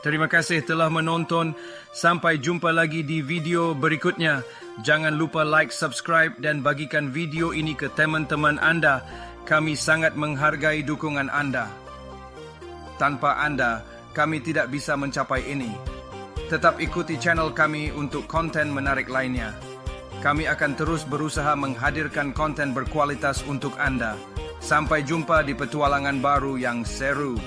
Terima kasih telah menonton. Sampai jumpa lagi di video berikutnya. Jangan lupa like, subscribe dan bagikan video ini ke teman-teman anda. Kami sangat menghargai dukungan anda. Tanpa anda, kami tidak bisa mencapai ini. Tetap ikuti channel kami untuk konten menarik lainnya. Kami akan terus berusaha menghadirkan konten berkualitas untuk anda. Sampai jumpa di petualangan baru yang seru.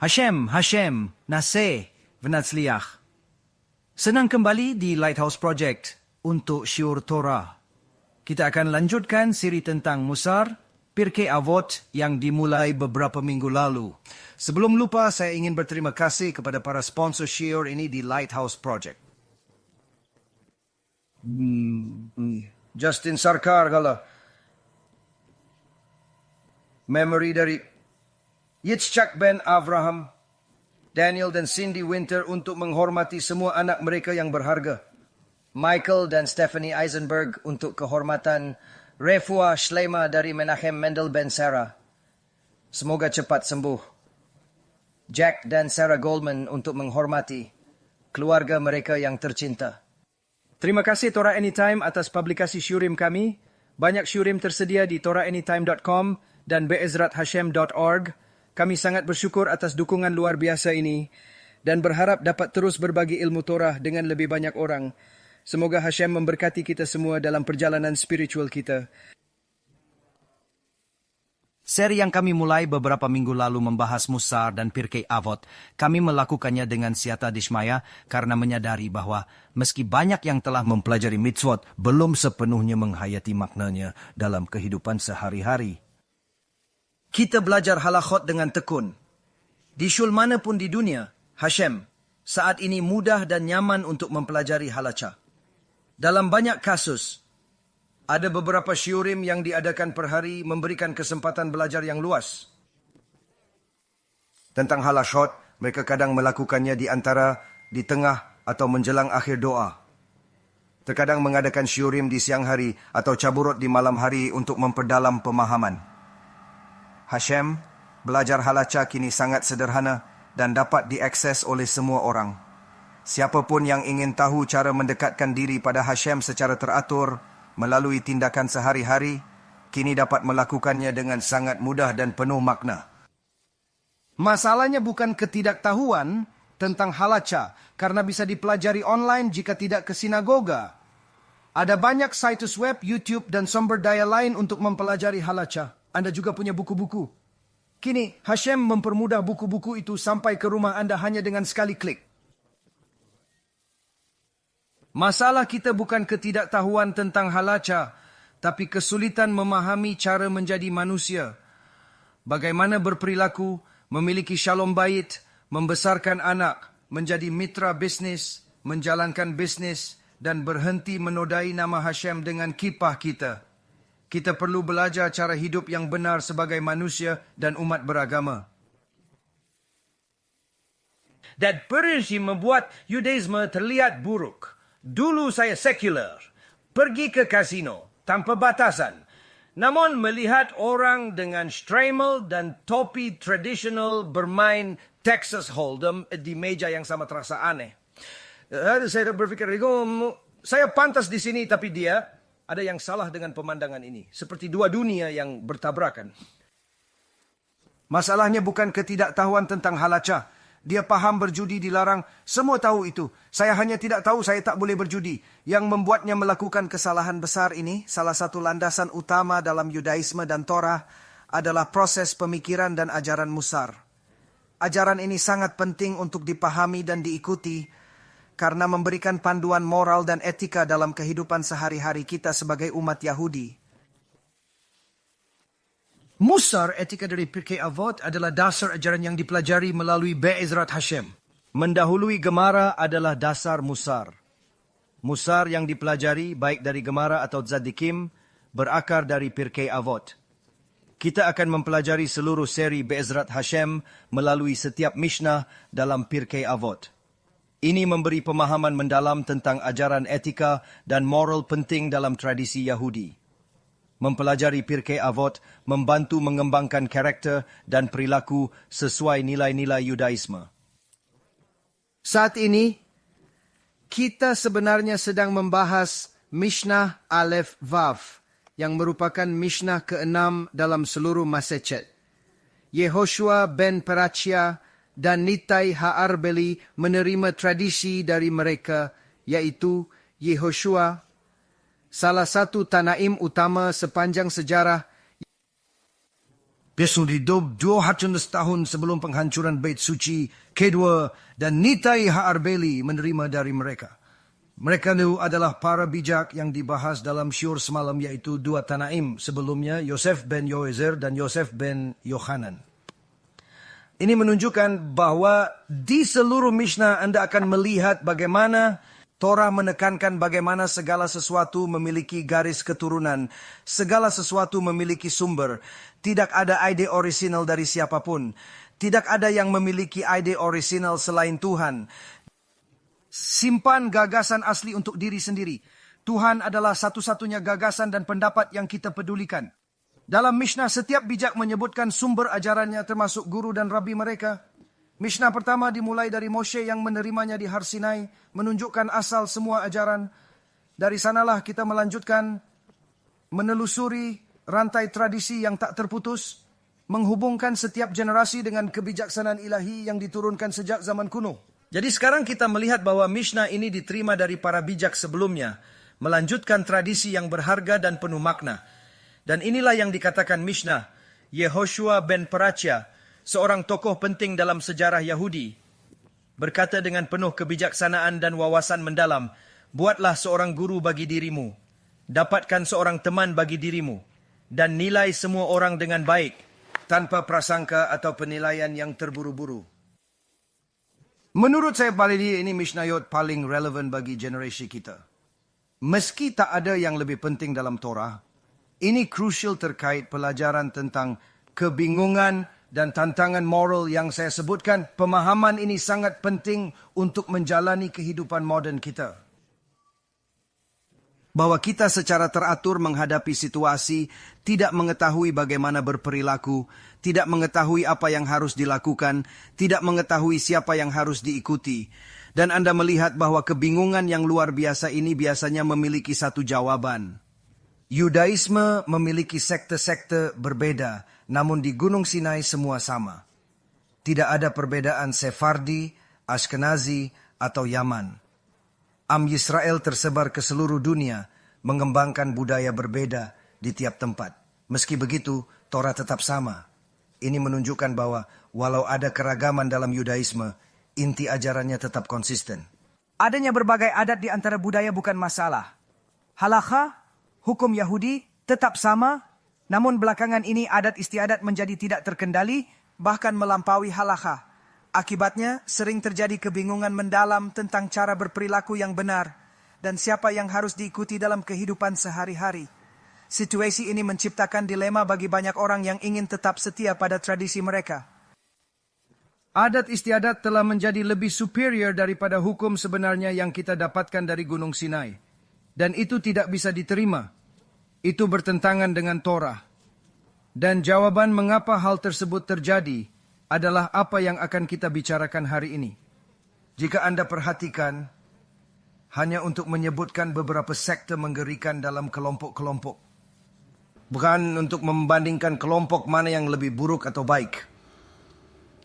Hashem, Naseh, Vnatsliach. Senang kembali di Lighthouse Project untuk Syiur Torah. Kita akan lanjutkan siri tentang Musar, Pirkei Avot yang dimulai beberapa minggu lalu. Sebelum lupa, saya ingin berterima kasih kepada para sponsor Syiur ini di Lighthouse Project. Justin Sarkar kalau memory dari Yitzchak Ben Avraham, Daniel dan Cindy Winter untuk menghormati semua anak mereka yang berharga. Michael dan Stephanie Eisenberg untuk kehormatan Refuah Shlema dari Menachem Mendel Ben Sarah. Semoga cepat sembuh. Jack dan Sarah Goldman untuk menghormati keluarga mereka yang tercinta. Terima kasih Torah Anytime atas publikasi syurim kami. Banyak syurim tersedia di torahanytime.com dan beezrathashem.org. Kami sangat bersyukur atas dukungan luar biasa ini dan berharap dapat terus berbagi ilmu Torah dengan lebih banyak orang. Semoga Hashem memberkati kita semua dalam perjalanan spiritual kita. Seri yang kami mulai beberapa minggu lalu membahas Musar dan Pirkei Avot. Kami melakukannya dengan siata dishmaya karena menyadari bahwa meski banyak yang telah mempelajari mitzvot, belum sepenuhnya menghayati maknanya dalam kehidupan sehari-hari. Kita belajar halachot dengan tekun. Di syul manapun di dunia, Hashem saat ini mudah dan nyaman untuk mempelajari halacha. Dalam banyak kasus, ada beberapa syurim yang diadakan per hari memberikan kesempatan belajar yang luas. Tentang halachot, mereka kadang melakukannya di antara, di tengah atau menjelang akhir doa. Terkadang mengadakan syurim di siang hari atau caburot di malam hari untuk memperdalam pemahaman. Hashem, belajar halacha kini sangat sederhana dan dapat diakses oleh semua orang. Siapapun yang ingin tahu cara mendekatkan diri pada Hashem secara teratur melalui tindakan sehari-hari, kini dapat melakukannya dengan sangat mudah dan penuh makna. Masalahnya bukan ketidaktahuan tentang halacha, karena bisa dipelajari online jika tidak ke sinagoga. Ada banyak situs web, YouTube, dan sumber daya lain untuk mempelajari halacha. Anda juga punya buku-buku. Kini, Hashem mempermudah buku-buku itu sampai ke rumah Anda hanya dengan sekali klik. Masalah kita bukan ketidaktahuan tentang halacha, tapi kesulitan memahami cara menjadi manusia. Bagaimana berperilaku, memiliki shalom bait, membesarkan anak, menjadi mitra bisnis, menjalankan bisnis, dan berhenti menodai nama Hashem dengan kipah kita. Kita perlu belajar cara hidup yang benar sebagai manusia dan umat beragama. Dan prinsip membuat Yudaisme terlihat buruk. Dulu saya sekular, pergi ke kasino tanpa batasan. Namun melihat orang dengan stremel dan topi tradisional bermain Texas Hold'em di meja yang sama terasa aneh. Saya berpikir, saya pantas di sini tapi dia... Ada yang salah dengan pemandangan ini. Seperti dua dunia yang bertabrakan. Masalahnya bukan ketidaktahuan tentang halacha. Dia paham berjudi dilarang. Semua tahu itu. Saya hanya tidak tahu saya tak boleh berjudi. Yang membuatnya melakukan kesalahan besar ini, salah satu landasan utama dalam Yudaisme dan Torah, adalah proses pemikiran dan ajaran Musar. Ajaran ini sangat penting untuk dipahami dan diikuti, karena memberikan panduan moral dan etika dalam kehidupan sehari-hari kita sebagai umat Yahudi. Musar, etika dari Pirkei Avot, adalah dasar ajaran yang dipelajari melalui Be'ezrat Hashem. Mendahului Gemara adalah dasar Musar. Musar yang dipelajari baik dari Gemara atau Tzadikim berakar dari Pirkei Avot. Kita akan mempelajari seluruh seri Be'ezrat Hashem melalui setiap Mishnah dalam Pirkei Avot. Ini memberi pemahaman mendalam tentang ajaran etika dan moral penting dalam tradisi Yahudi. Mempelajari Pirkei Avot membantu mengembangkan karakter dan perilaku sesuai nilai-nilai Yudaisme. Saat ini, kita sebenarnya sedang membahas Mishnah Aleph Vav, yang merupakan Mishnah ke-6 dalam seluruh Masechet. Yehoshua ben Perachia dan Nitai Ha'arbeli menerima tradisi dari mereka, yaitu Yehoshua, salah satu Tanaim utama sepanjang sejarah. Besok hidup 200 tahun sebelum penghancuran Bait Suci kedua dan Nitai Ha'arbeli menerima dari mereka. Mereka itu adalah para bijak yang dibahas dalam syiur semalam, yaitu dua Tanaim sebelumnya, Yosef ben Yoezer dan Yosef ben Yohanan. Ini menunjukkan bahwa di seluruh Mishnah Anda akan melihat bagaimana Torah menekankan bagaimana segala sesuatu memiliki garis keturunan, segala sesuatu memiliki sumber. Tidak ada ide orisinal dari siapapun. Tidak ada yang memiliki ide orisinal selain Tuhan. Simpan gagasan asli untuk diri sendiri. Tuhan adalah satu-satunya gagasan dan pendapat yang kita pedulikan. Dalam Mishnah, setiap bijak menyebutkan sumber ajarannya termasuk guru dan rabi mereka. Mishnah pertama dimulai dari Moshe yang menerimanya di Har Sinai, menunjukkan asal semua ajaran. Dari sanalah kita melanjutkan menelusuri rantai tradisi yang tak terputus, menghubungkan setiap generasi dengan kebijaksanaan ilahi yang diturunkan sejak zaman kuno. Jadi sekarang kita melihat bahwa Mishnah ini diterima dari para bijak sebelumnya, melanjutkan tradisi yang berharga dan penuh makna. Dan inilah yang dikatakan Mishnah, Yehoshua ben Perachia, seorang tokoh penting dalam sejarah Yahudi, berkata dengan penuh kebijaksanaan dan wawasan mendalam, buatlah seorang guru bagi dirimu, dapatkan seorang teman bagi dirimu, dan nilai semua orang dengan baik, tanpa prasangka atau penilaian yang terburu-buru. Menurut saya ini Mishnayot paling relevan bagi generasi kita. Meski tak ada yang lebih penting dalam Torah, ini krusial terkait pelajaran tentang kebingungan dan tantangan moral yang saya sebutkan. Pemahaman ini sangat penting untuk menjalani kehidupan moden kita. Bahwa kita secara teratur menghadapi situasi, tidak mengetahui bagaimana berperilaku, tidak mengetahui apa yang harus dilakukan, tidak mengetahui siapa yang harus diikuti. Dan Anda melihat bahwa kebingungan yang luar biasa ini biasanya memiliki satu jawaban. Yudaisme memiliki sekte-sekte berbeda, namun di Gunung Sinai semua sama. Tidak ada perbedaan Sephardi, Ashkenazi, atau Yaman. Am Yisrael tersebar ke seluruh dunia, mengembangkan budaya berbeda di tiap tempat. Meski begitu, Torah tetap sama. Ini menunjukkan bahwa walau ada keragaman dalam Yudaisme, inti ajarannya tetap konsisten. Adanya berbagai adat di antara budaya bukan masalah. Halakha, hukum Yahudi, tetap sama, namun belakangan ini adat istiadat menjadi tidak terkendali, bahkan melampaui halakha. Akibatnya, sering terjadi kebingungan mendalam tentang cara berperilaku yang benar dan siapa yang harus diikuti dalam kehidupan sehari-hari. Situasi ini menciptakan dilema bagi banyak orang yang ingin tetap setia pada tradisi mereka. Adat istiadat telah menjadi lebih superior daripada hukum sebenarnya yang kita dapatkan dari Gunung Sinai. Dan itu tidak bisa diterima. Itu bertentangan dengan Torah. Dan jawaban mengapa hal tersebut terjadi adalah apa yang akan kita bicarakan hari ini. Jika Anda perhatikan, hanya untuk menyebutkan beberapa sekte menggerikan dalam kelompok-kelompok. Bukan untuk membandingkan kelompok mana yang lebih buruk atau baik.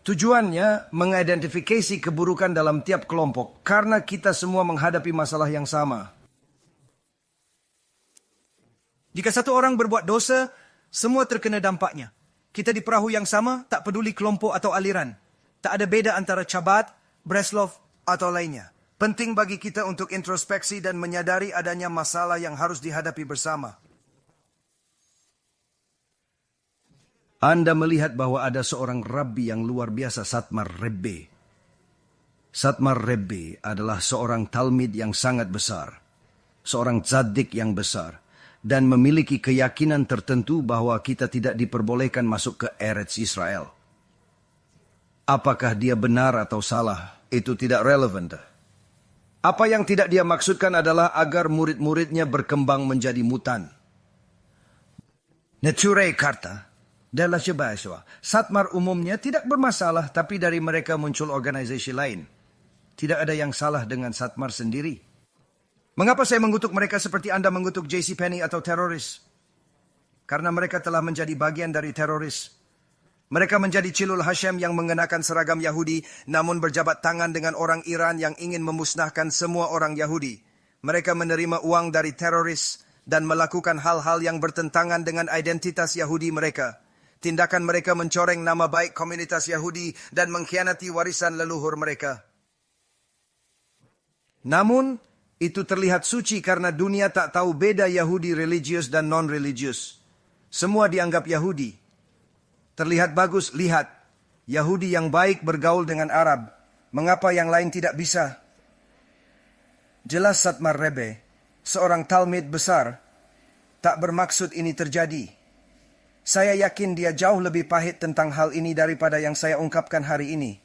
Tujuannya mengidentifikasi keburukan dalam tiap kelompok karena kita semua menghadapi masalah yang sama. Jika satu orang berbuat dosa, semua terkena dampaknya. Kita di perahu yang sama, tak peduli kelompok atau aliran. Tak ada beda antara Chabad, Breslov, atau lainnya. Penting bagi kita untuk introspeksi dan menyadari adanya masalah yang harus dihadapi bersama. Anda melihat bahwa ada seorang rabbi yang luar biasa, Satmar Rebbe. Satmar Rebbe adalah seorang talmid yang sangat besar. seorang tzadik yang besar, dan memiliki keyakinan tertentu bahwa kita tidak diperbolehkan masuk ke Eretz Israel. Apakah dia benar atau salah, itu tidak relevan. Apa yang tidak dia maksudkan adalah agar murid-muridnya berkembang menjadi mutan. Nature karta adalah sebahasa. Satmar umumnya tidak bermasalah, tapi dari mereka muncul organisasi lain. Tidak ada yang salah dengan Satmar sendiri. Mengapa saya mengutuk mereka seperti Anda mengutuk JCPenney atau teroris? Karena mereka telah menjadi bagian dari teroris. Mereka menjadi Chilul Hashem yang mengenakan seragam Yahudi, namun berjabat tangan dengan orang Iran yang ingin memusnahkan semua orang Yahudi. Mereka menerima uang dari teroris dan melakukan hal-hal yang bertentangan dengan identitas Yahudi mereka. Tindakan mereka mencoreng nama baik komunitas Yahudi dan mengkhianati warisan leluhur mereka. Namun, itu terlihat suci karena dunia tak tahu beda Yahudi religius dan non-religius. Semua dianggap Yahudi. Terlihat bagus, lihat. Yahudi yang baik bergaul dengan Arab. Mengapa yang lain tidak bisa? Jelas Satmar Rebbe, seorang talmid besar, tak bermaksud ini terjadi. Saya yakin dia jauh lebih pahit tentang hal ini daripada yang saya ungkapkan hari ini.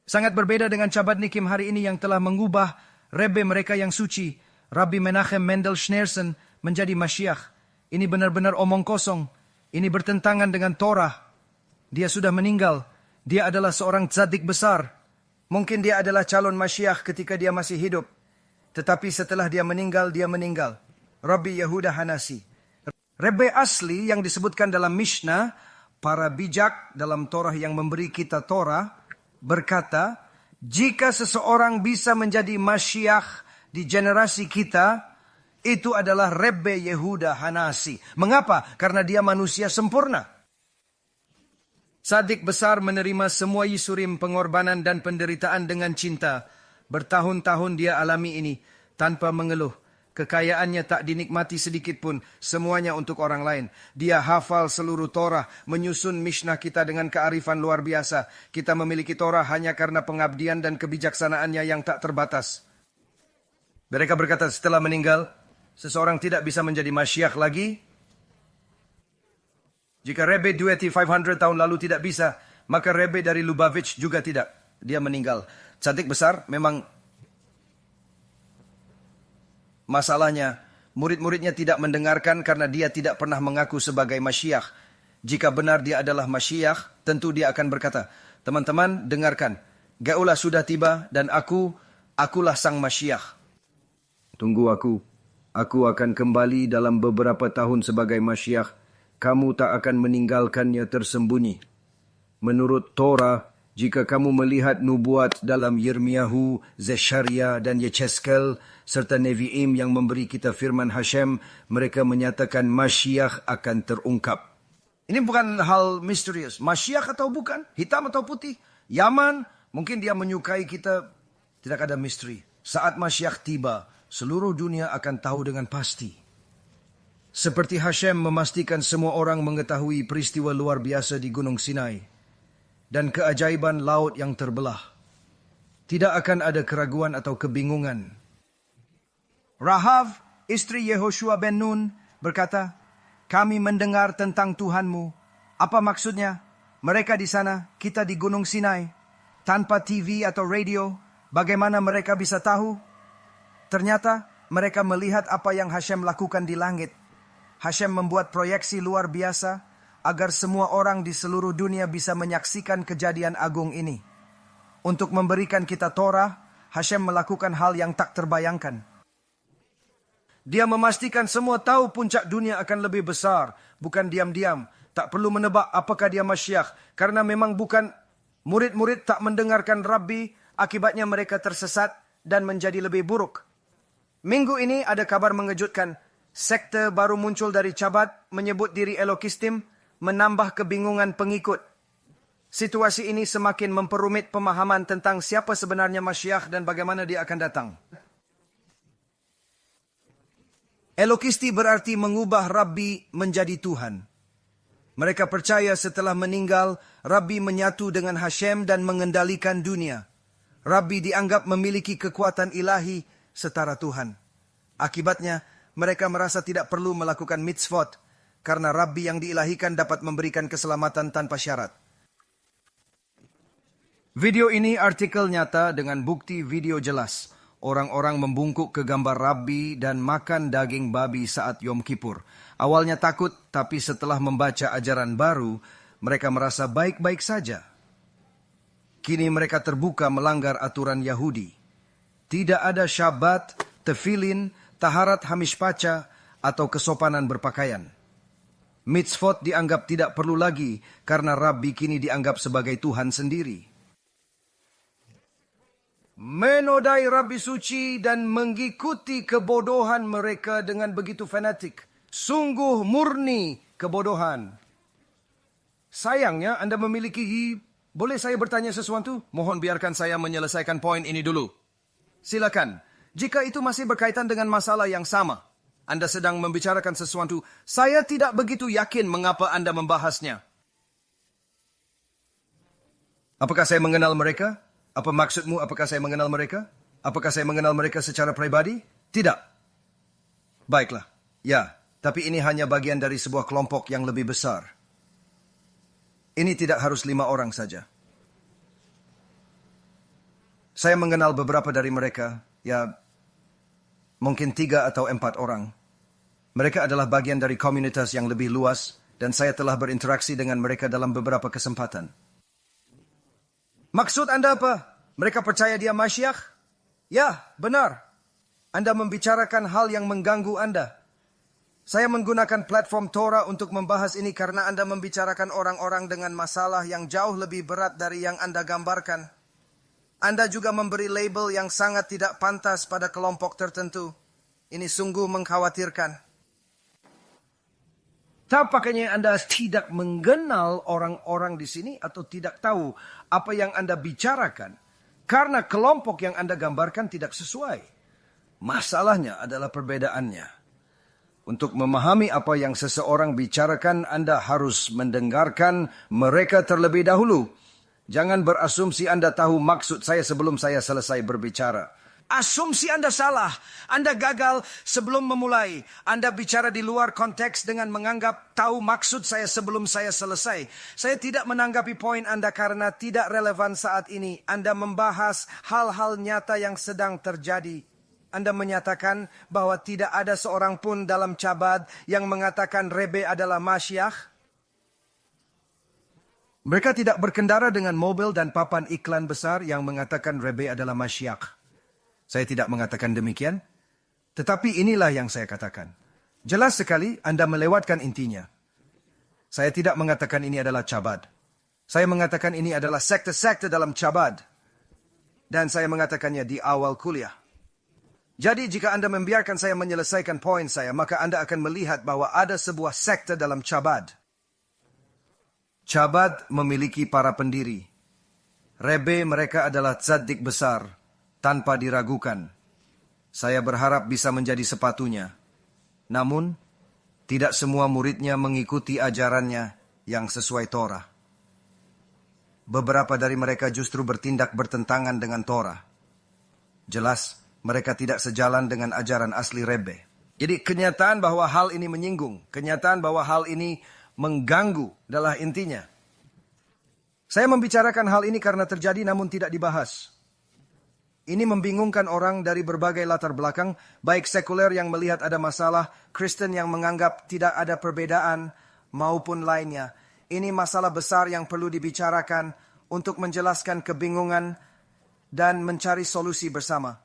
Sangat berbeda dengan Chabad Nikim hari ini yang telah mengubah Rebbe mereka yang suci, Rabbi Menachem Mendel Schneerson, menjadi Mashiach. Ini benar-benar omong kosong. Ini bertentangan dengan Torah. Dia sudah meninggal. Dia adalah seorang tzadik besar. Mungkin dia adalah calon Mashiach ketika dia masih hidup. Tetapi setelah dia meninggal, Rabbi Yehuda Hanasi. Rebbe asli yang disebutkan dalam Mishnah, para bijak dalam Torah yang memberi kita Torah, berkata, jika seseorang bisa menjadi Mashiach di generasi kita, itu adalah Rebbe Yehuda Hanasi. Mengapa? Karena dia manusia sempurna. Tzadik besar menerima semua yisurim, pengorbanan dan penderitaan dengan cinta. Bertahun-tahun dia alami ini tanpa mengeluh. Kekayaannya tak dinikmati sedikit pun, semuanya untuk orang lain. Dia hafal seluruh Torah, menyusun Mishnah kita dengan kearifan luar biasa. Kita memiliki Torah hanya karena pengabdian dan kebijaksanaannya yang tak terbatas. Mereka berkata setelah meninggal, seseorang tidak bisa menjadi Mashiach lagi. Jika Rebbe Dueti 500 tahun lalu tidak bisa, maka Rebbe dari Lubavitch juga tidak. Dia meninggal. Tzadik besar memang masalahnya, murid-muridnya tidak mendengarkan karena dia tidak pernah mengaku sebagai Mashiach. Jika benar dia adalah Mashiach, tentu dia akan berkata, teman-teman dengarkan, Geulah sudah tiba dan akulah sang Mashiach. Tunggu aku akan kembali dalam beberapa tahun sebagai Mashiach. Kamu tak akan meninggalkannya tersembunyi. Menurut Torah, jika kamu melihat nubuat dalam Yirmiyahu, Zechariah dan Yecheskel, serta Nevi'im yang memberi kita firman Hashem, mereka menyatakan Mashiach akan terungkap. Ini bukan hal misterius. Mashiach atau bukan, hitam atau putih, Yaman, mungkin dia menyukai kita, tidak ada misteri. Saat Mashiach tiba, seluruh dunia akan tahu dengan pasti. Seperti Hashem memastikan semua orang mengetahui peristiwa luar biasa di Gunung Sinai dan keajaiban laut yang terbelah. Tidak akan ada keraguan atau kebingungan. Rahav, istri Yehoshua ben Nun, berkata, kami mendengar tentang Tuhanmu. Apa maksudnya? Mereka di sana, kita di Gunung Sinai. Tanpa TV atau radio, bagaimana mereka bisa tahu? Ternyata mereka melihat apa yang Hashem lakukan di langit. Hashem membuat proyeksi luar biasa agar semua orang di seluruh dunia bisa menyaksikan kejadian agung ini. Untuk memberikan kita Torah, Hashem melakukan hal yang tak terbayangkan. Dia memastikan semua tahu puncak dunia akan lebih besar, bukan diam-diam. Tak perlu menebak apakah dia Mashiach, karena memang bukan. Murid-murid tak mendengarkan Rabbi, akibatnya mereka tersesat dan menjadi lebih buruk. Minggu ini ada kabar mengejutkan. Sekte baru muncul dari Chabad, menyebut diri Elokistim, menambah kebingungan pengikut. Situasi ini semakin memperumit pemahaman tentang siapa sebenarnya Mashiach dan bagaimana dia akan datang. Elokisti berarti mengubah Rabbi menjadi Tuhan. Mereka percaya setelah meninggal, Rabbi menyatu dengan Hashem dan mengendalikan dunia. Rabbi dianggap memiliki kekuatan ilahi setara Tuhan. Akibatnya, mereka merasa tidak perlu melakukan mitzvot karena Rabbi yang diilahikan dapat memberikan keselamatan tanpa syarat. Video ini artikel nyata dengan bukti video jelas. Orang-orang membungkuk ke gambar Rabbi dan makan daging babi saat Yom Kippur. Awalnya takut, tapi setelah membaca ajaran baru, mereka merasa baik-baik saja. Kini mereka terbuka melanggar aturan Yahudi. Tidak ada syabat, tefilin, taharat hamishpacha, atau kesopanan berpakaian. Mitzvot dianggap tidak perlu lagi karena Rabbi kini dianggap sebagai Tuhan sendiri. Menodai Rabbi suci dan mengikuti kebodohan mereka dengan begitu fanatik. Sungguh murni kebodohan. Sayangnya Anda memiliki... Boleh saya bertanya sesuatu? Mohon biarkan saya menyelesaikan poin ini dulu. Silakan. Jika itu masih berkaitan dengan masalah yang sama, Anda sedang membicarakan sesuatu, saya tidak begitu yakin mengapa Anda membahasnya. Apakah saya mengenal mereka? Apa maksudmu, apakah saya mengenal mereka? Apakah saya mengenal mereka secara pribadi? Tidak. Baiklah. Ya, tapi ini hanya bagian dari sebuah kelompok yang lebih besar. Ini tidak harus 5 orang saja. Saya mengenal beberapa dari mereka, ya mungkin 3 atau 4 orang. Mereka adalah bagian dari komunitas yang lebih luas dan saya telah berinteraksi dengan mereka dalam beberapa kesempatan. Maksud Anda apa? Mereka percaya dia Masyiach? Ya, benar. Anda membicarakan hal yang mengganggu Anda. Saya menggunakan platform Torah untuk membahas ini karena Anda membicarakan orang-orang dengan masalah yang jauh lebih berat dari yang Anda gambarkan. Anda juga memberi label yang sangat tidak pantas pada kelompok tertentu. Ini sungguh mengkhawatirkan. Tampaknya Anda tidak mengenal orang-orang di sini atau tidak tahu apa yang Anda bicarakan karena kelompok yang Anda gambarkan tidak sesuai. Masalahnya adalah perbedaannya. Untuk memahami apa yang seseorang bicarakan, Anda harus mendengarkan mereka terlebih dahulu. Jangan berasumsi Anda tahu maksud saya sebelum saya selesai berbicara. Asumsi Anda salah. Anda gagal sebelum memulai. Anda bicara di luar konteks dengan menganggap tahu maksud saya sebelum saya selesai. Saya tidak menanggapi poin Anda karena tidak relevan saat ini. Anda membahas hal-hal nyata yang sedang terjadi. Anda menyatakan bahwa tidak ada seorang pun dalam Chabad yang mengatakan Rebbe adalah Masyiach. Mereka tidak berkendara dengan mobil dan papan iklan besar yang mengatakan Rebbe adalah Masyiach. Saya tidak mengatakan demikian, tetapi inilah yang saya katakan. Jelas sekali Anda melewatkan intinya. Saya tidak mengatakan ini adalah Chabad. Saya mengatakan ini adalah sekte-sekte dalam Chabad. Dan saya mengatakannya di awal kuliah. Jadi jika Anda membiarkan saya menyelesaikan poin saya, maka Anda akan melihat bahwa ada sebuah sekte dalam Chabad. Chabad memiliki para pendiri. Rebbe mereka adalah tzaddik besar. Tanpa diragukan, saya berharap bisa menjadi sepatunya. Namun, tidak semua muridnya mengikuti ajarannya yang sesuai Torah. Beberapa dari mereka justru bertindak bertentangan dengan Torah. Jelas, mereka tidak sejalan dengan ajaran asli Rebbe. Jadi kenyataan bahwa hal ini menyinggung, kenyataan bahwa hal ini mengganggu adalah intinya. Saya membicarakan hal ini karena terjadi namun tidak dibahas. Ini membingungkan orang dari berbagai latar belakang, baik sekuler yang melihat ada masalah, Kristen yang menganggap tidak ada perbedaan, maupun lainnya. Ini masalah besar yang perlu dibicarakan untuk menjelaskan kebingungan dan mencari solusi bersama.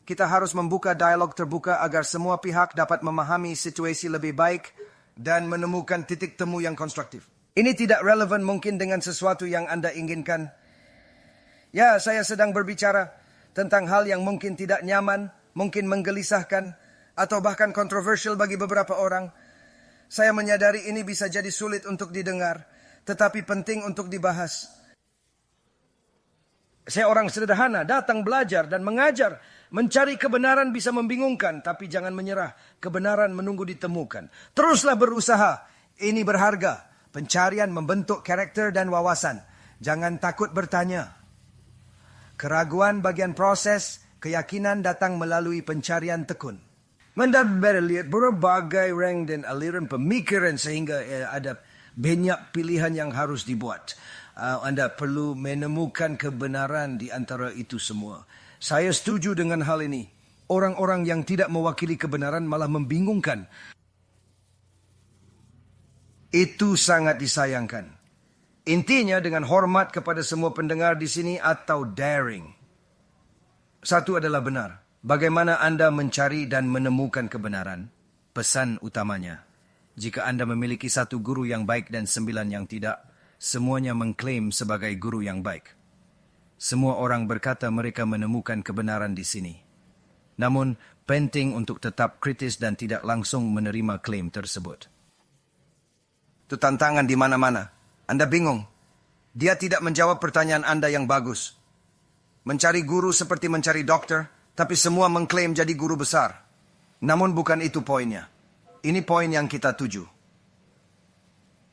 Kita harus membuka dialog terbuka agar semua pihak dapat memahami situasi lebih baik dan menemukan titik temu yang konstruktif. Ini tidak relevan mungkin dengan sesuatu yang Anda inginkan. Ya, saya sedang berbicara tentang hal yang mungkin tidak nyaman, mungkin menggelisahkan, atau bahkan kontroversial bagi beberapa orang. Saya menyadari ini bisa jadi sulit untuk didengar, tetapi penting untuk dibahas. Saya orang sederhana, datang belajar dan mengajar. Mencari kebenaran bisa membingungkan, tapi jangan menyerah. Kebenaran menunggu ditemukan. Teruslah berusaha. Ini berharga. Pencarian membentuk karakter dan wawasan. Jangan takut bertanya. Keraguan bagian proses, Keyakinan datang melalui pencarian tekun. Anda better lihat berbagai rang dan aliran pemikiran sehingga ada banyak pilihan yang harus dibuat. Anda perlu menemukan kebenaran di antara itu semua. Saya setuju dengan hal ini. Orang-orang yang tidak mewakili kebenaran malah membingungkan. Itu sangat disayangkan. Intinya dengan hormat kepada semua pendengar di sini atau daring. Satu adalah benar. Bagaimana Anda mencari dan menemukan kebenaran? Pesan utamanya. Jika Anda memiliki satu guru yang baik dan 9 yang tidak, semuanya mengklaim sebagai guru yang baik. Semua orang berkata mereka menemukan kebenaran di sini. Namun, penting untuk tetap kritis dan tidak langsung menerima klaim tersebut. Itu tantangan di mana-mana. Anda bingung. Dia tidak menjawab pertanyaan Anda yang bagus. Mencari guru seperti mencari dokter, tapi semua mengklaim jadi guru besar. Namun bukan itu poinnya. Ini poin yang kita tuju.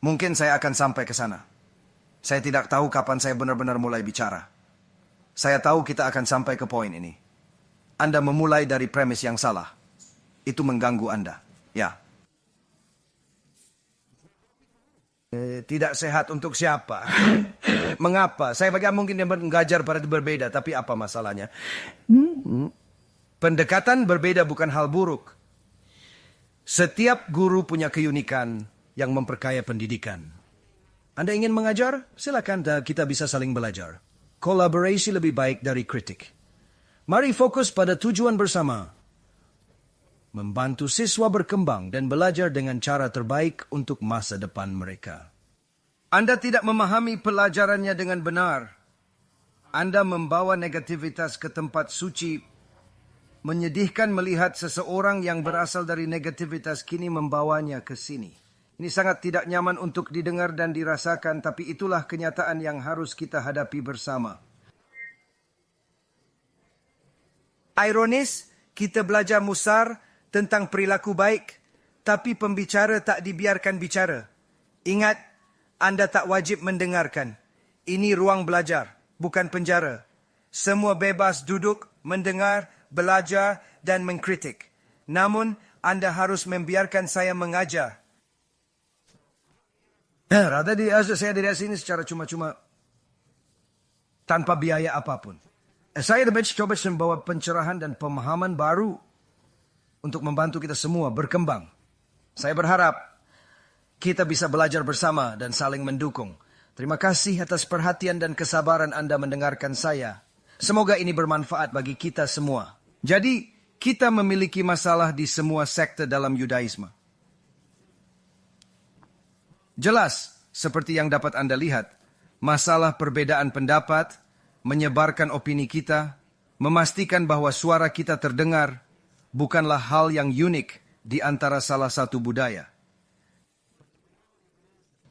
Mungkin saya akan sampai ke sana. Saya tidak tahu kapan saya benar-benar mulai bicara. Saya tahu kita akan sampai ke poin ini. Anda memulai dari premis yang salah. Itu mengganggu Anda. Ya. Tidak sehat untuk siapa? Mengapa? Saya bagi mungkin dia mengajar pada berbeda, tapi apa masalahnya? Pendekatan berbeda bukan hal buruk. Setiap guru punya keunikan yang memperkaya pendidikan. Anda ingin mengajar? Silakan, kita bisa saling belajar. Kolaborasi lebih baik dari kritik. Mari fokus pada tujuan bersama. Membantu siswa berkembang dan belajar dengan cara terbaik untuk masa depan mereka. Anda tidak memahami pelajarannya dengan benar. Anda membawa negativitas ke tempat suci. Menyedihkan melihat seseorang yang berasal dari negativitas kini membawanya ke sini. Ini sangat tidak nyaman untuk didengar dan dirasakan, tapi itulah kenyataan yang harus kita hadapi bersama. Ironis, kita belajar musar tentang perilaku baik, tapi pembicara tak dibiarkan bicara. Ingat, Anda tak wajib mendengarkan. Ini ruang belajar, bukan penjara. Semua bebas duduk, mendengar, belajar, dan mengkritik. Namun, Anda harus membiarkan saya mengajar. Saya dari sini secara cuma-cuma. Tanpa biaya apapun. Saya coba membawa pencerahan dan pemahaman baru untuk membantu kita semua berkembang. Saya berharap kita bisa belajar bersama dan saling mendukung. Terima kasih atas perhatian dan kesabaran Anda mendengarkan saya. Semoga ini bermanfaat bagi kita semua. Jadi, kita memiliki masalah di semua sekte dalam Yudaisme. Jelas, seperti yang dapat Anda lihat, masalah perbedaan pendapat, menyebarkan opini kita, memastikan bahwa suara kita terdengar, bukanlah hal yang unik di antara salah satu budaya.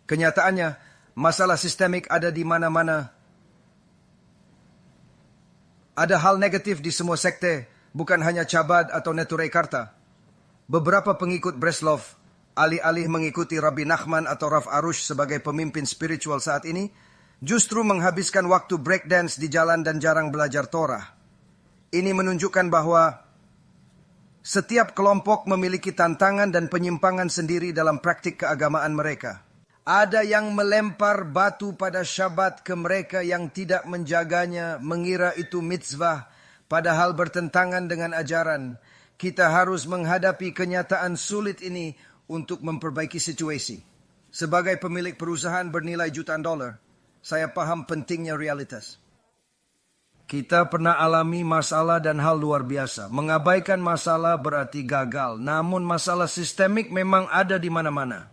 Kenyataannya, masalah sistemik ada di mana-mana. Ada hal negatif di semua sekte, bukan hanya Chabad atau Neturei Karta. Beberapa pengikut Breslov, alih-alih mengikuti Rabbi Nachman atau Rav Arush sebagai pemimpin spiritual saat ini, justru menghabiskan waktu breakdance di jalan dan jarang belajar Torah. Ini menunjukkan bahwa setiap kelompok memiliki tantangan dan penyimpangan sendiri dalam praktik keagamaan mereka. Ada yang melempar batu pada Syabat ke mereka yang tidak menjaganya, mengira itu mitzvah, padahal bertentangan dengan ajaran. Kita harus menghadapi kenyataan sulit ini untuk memperbaiki situasi. Sebagai pemilik perusahaan bernilai jutaan dolar, saya paham pentingnya realitas. Kita pernah alami masalah dan hal luar biasa. Mengabaikan masalah berarti gagal. Namun masalah sistemik memang ada di mana-mana.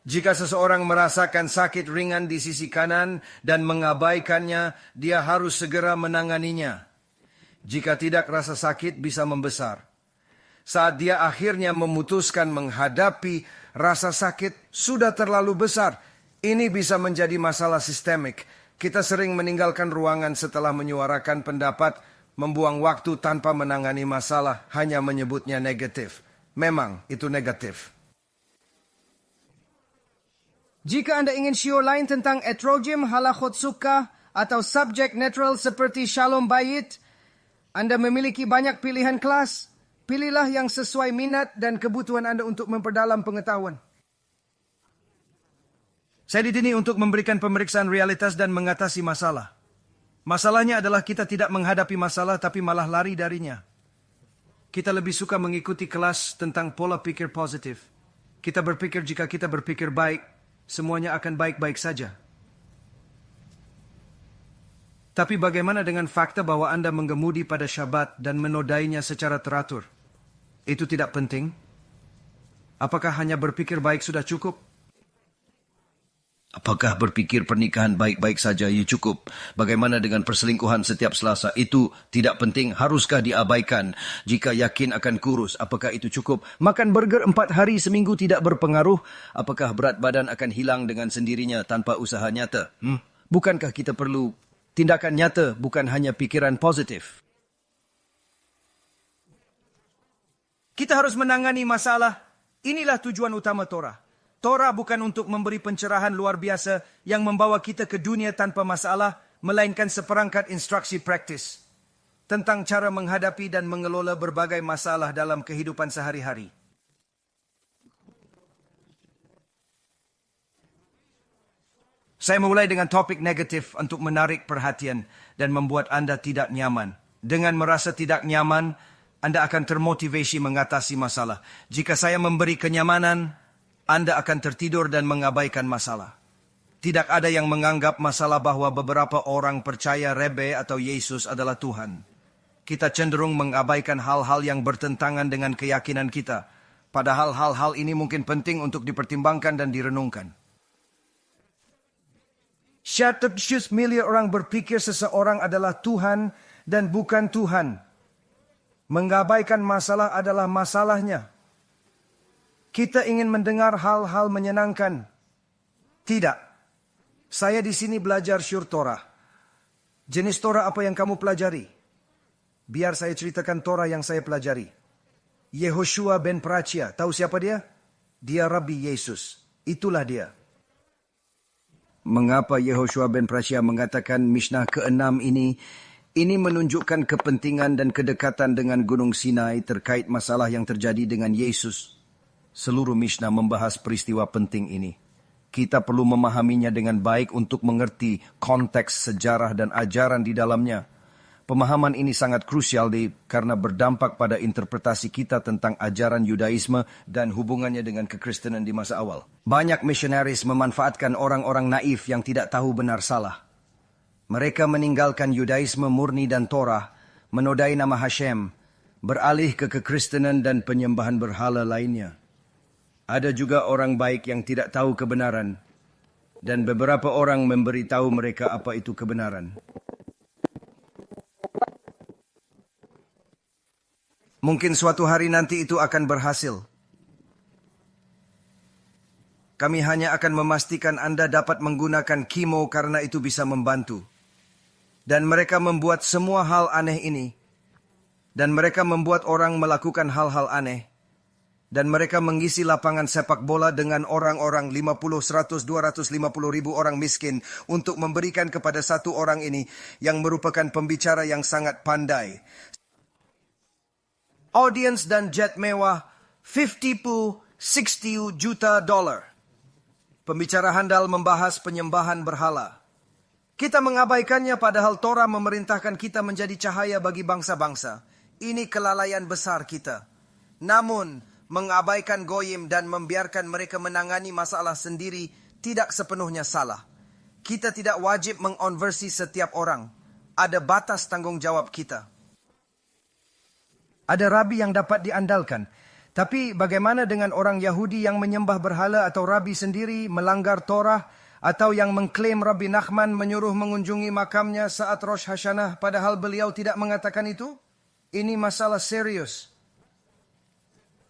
Jika seseorang merasakan sakit ringan di sisi kanan dan mengabaikannya, dia harus segera menanganinya. Jika tidak, rasa sakit bisa membesar. Saat dia akhirnya memutuskan menghadapi rasa sakit sudah terlalu besar, ini bisa menjadi masalah sistemik. Kita sering meninggalkan ruangan setelah menyuarakan pendapat, membuang waktu tanpa menangani masalah, hanya menyebutnya negatif. Memang itu negatif. Jika Anda ingin shiur lain tentang etrogim, halachot sukkah, atau subjek netral seperti Shalom Bayit. Anda memiliki banyak pilihan kelas. Pilihlah yang sesuai minat dan kebutuhan Anda untuk memperdalam pengetahuan. Saya di sini untuk memberikan pemeriksaan realitas dan mengatasi masalah. Masalahnya adalah kita tidak menghadapi masalah tapi malah lari darinya. Kita lebih suka mengikuti kelas tentang pola pikir positif. Kita berpikir jika kita berpikir baik, semuanya akan baik-baik saja. Tapi bagaimana dengan fakta bahwa Anda mengemudi pada Syabat dan menodainya secara teratur? Itu tidak penting? Apakah hanya berpikir baik sudah cukup? Apakah berpikir pernikahan baik-baik saja ia cukup? Bagaimana dengan perselingkuhan setiap Selasa? Itu tidak penting. Haruskah diabaikan? Jika yakin akan kurus, apakah itu cukup? Makan burger 4 hari seminggu tidak berpengaruh? Apakah berat badan akan hilang dengan sendirinya tanpa usaha nyata? Bukankah kita perlu tindakan nyata, bukan hanya pikiran positif? Kita harus menangani masalah. Inilah tujuan utama Torah. Torah bukan untuk memberi pencerahan luar biasa yang membawa kita ke dunia tanpa masalah, melainkan seperangkat instruksi praktis tentang cara menghadapi dan mengelola berbagai masalah dalam kehidupan sehari-hari. Saya mulai dengan topik negatif untuk menarik perhatian dan membuat Anda tidak nyaman. Dengan merasa tidak nyaman, Anda akan termotivasi mengatasi masalah. Jika saya memberi kenyamanan, Anda akan tertidur dan mengabaikan masalah. Tidak ada yang menganggap masalah bahwa beberapa orang percaya Rebe atau Yesus adalah Tuhan. Kita cenderung mengabaikan hal-hal yang bertentangan dengan keyakinan kita. Padahal hal-hal ini mungkin penting untuk dipertimbangkan dan direnungkan. 100 miliar orang berpikir seseorang adalah Tuhan dan bukan Tuhan. Mengabaikan masalah adalah masalahnya. Kita ingin mendengar hal-hal menyenangkan. Tidak. Saya di sini belajar syur Torah. Jenis Torah apa yang kamu pelajari? Biar saya ceritakan Torah yang saya pelajari. Yehoshua ben Prachia. Tahu siapa dia? Dia Rabbi Yesus. Itulah dia. Mengapa Yehoshua ben Prachia mengatakan Mishnah ke-6 ini? Ini menunjukkan kepentingan dan kedekatan dengan Gunung Sinai terkait masalah yang terjadi dengan Yesus. Seluruh Mishnah membahas peristiwa penting ini. Kita perlu memahaminya dengan baik untuk mengerti konteks sejarah dan ajaran di dalamnya. Pemahaman ini sangat krusial karena berdampak pada interpretasi kita tentang ajaran Yudaisme dan hubungannya dengan kekristenan di masa awal. Banyak misionaris memanfaatkan orang-orang naif yang tidak tahu benar salah. Mereka meninggalkan Yudaisme murni dan Torah, menodai nama Hashem, beralih ke kekristenan dan penyembahan berhala lainnya. Ada juga orang baik yang tidak tahu kebenaran, dan beberapa orang memberitahu mereka apa itu kebenaran. Mungkin suatu hari nanti itu akan berhasil. Kami hanya akan memastikan Anda dapat menggunakan kimo karena itu bisa membantu. Dan mereka membuat semua hal aneh ini. Dan mereka membuat orang melakukan hal-hal aneh. Dan mereka mengisi lapangan sepak bola dengan orang-orang 50, 100, 250 ribu orang miskin untuk memberikan kepada satu orang ini yang merupakan pembicara yang sangat pandai. Audience dan jet mewah 50 60 juta dolar. Pembicara handal membahas penyembahan berhala. Kita mengabaikannya padahal Torah memerintahkan kita menjadi cahaya bagi bangsa-bangsa. Ini kelalaian besar kita. Namun, mengabaikan goyim dan membiarkan mereka menangani masalah sendiri tidak sepenuhnya salah. Kita tidak wajib mengonversi setiap orang. Ada batas tanggung jawab kita. Ada rabi yang dapat diandalkan. Tapi bagaimana dengan orang Yahudi yang menyembah berhala atau rabi sendiri melanggar Torah atau yang mengklaim Rabbi Nachman menyuruh mengunjungi makamnya saat Rosh Hashanah padahal beliau tidak mengatakan itu? Ini masalah serius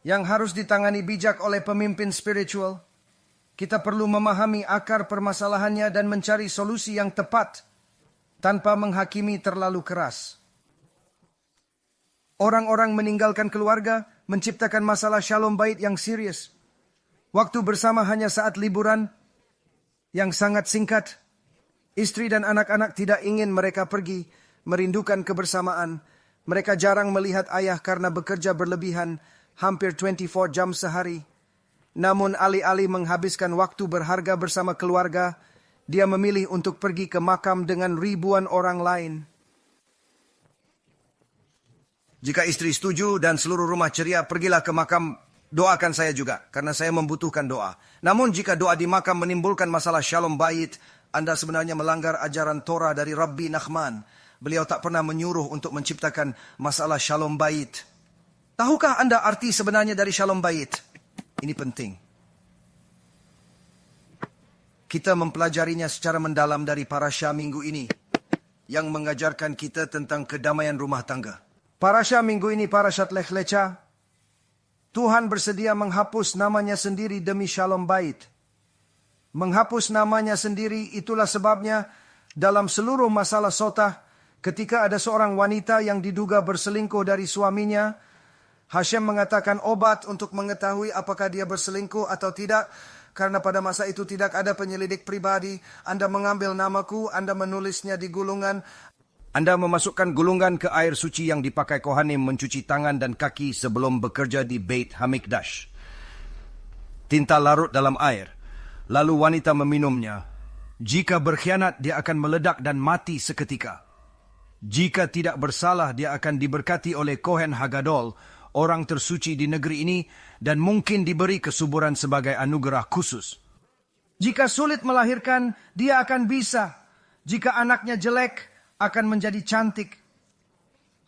yang harus ditangani bijak oleh pemimpin spiritual. Kita perlu memahami akar permasalahannya dan mencari solusi yang tepat tanpa menghakimi terlalu keras. Orang-orang meninggalkan keluarga, menciptakan masalah shalom bait yang serius. Waktu bersama hanya saat liburan yang sangat singkat. Istri dan anak-anak tidak ingin mereka pergi, merindukan kebersamaan. Mereka jarang melihat ayah karena bekerja berlebihan, hampir 24 jam sehari. Namun alih-alih menghabiskan waktu berharga bersama keluarga, dia memilih untuk pergi ke makam dengan ribuan orang lain. Jika istri setuju dan seluruh rumah ceria, pergilah ke makam, doakan saya juga, karena saya membutuhkan doa. Namun jika doa di makam menimbulkan masalah shalom bait, Anda sebenarnya melanggar ajaran Torah dari Rabbi Nachman. Beliau tak pernah menyuruh untuk menciptakan masalah shalom bait. Tahukah Anda arti sebenarnya dari shalom bait? Ini penting. Kita mempelajarinya secara mendalam dari parasha minggu ini, yang mengajarkan kita tentang kedamaian rumah tangga. Parasha minggu ini parashat Lech Lecha. Tuhan bersedia menghapus namanya sendiri demi shalom bait. Menghapus namanya sendiri, itulah sebabnya dalam seluruh masalah sotah, ketika ada seorang wanita yang diduga berselingkuh dari suaminya, Hashem mengatakan obat untuk mengetahui apakah dia berselingkuh atau tidak, karena pada masa itu tidak ada penyelidik pribadi. Anda mengambil namaku, Anda menulisnya di gulungan, Anda memasukkan gulungan ke air suci yang dipakai Kohanim mencuci tangan dan kaki sebelum bekerja di Beit Hamikdash. Tinta larut dalam air. Lalu wanita meminumnya. Jika berkhianat, dia akan meledak dan mati seketika. Jika tidak bersalah, dia akan diberkati oleh Kohen Hagadol, orang tersuci di negeri ini, dan mungkin diberi kesuburan sebagai anugerah khusus. jika sulit melahirkan, dia akan bisa. Jika anaknya jelek, akan menjadi cantik.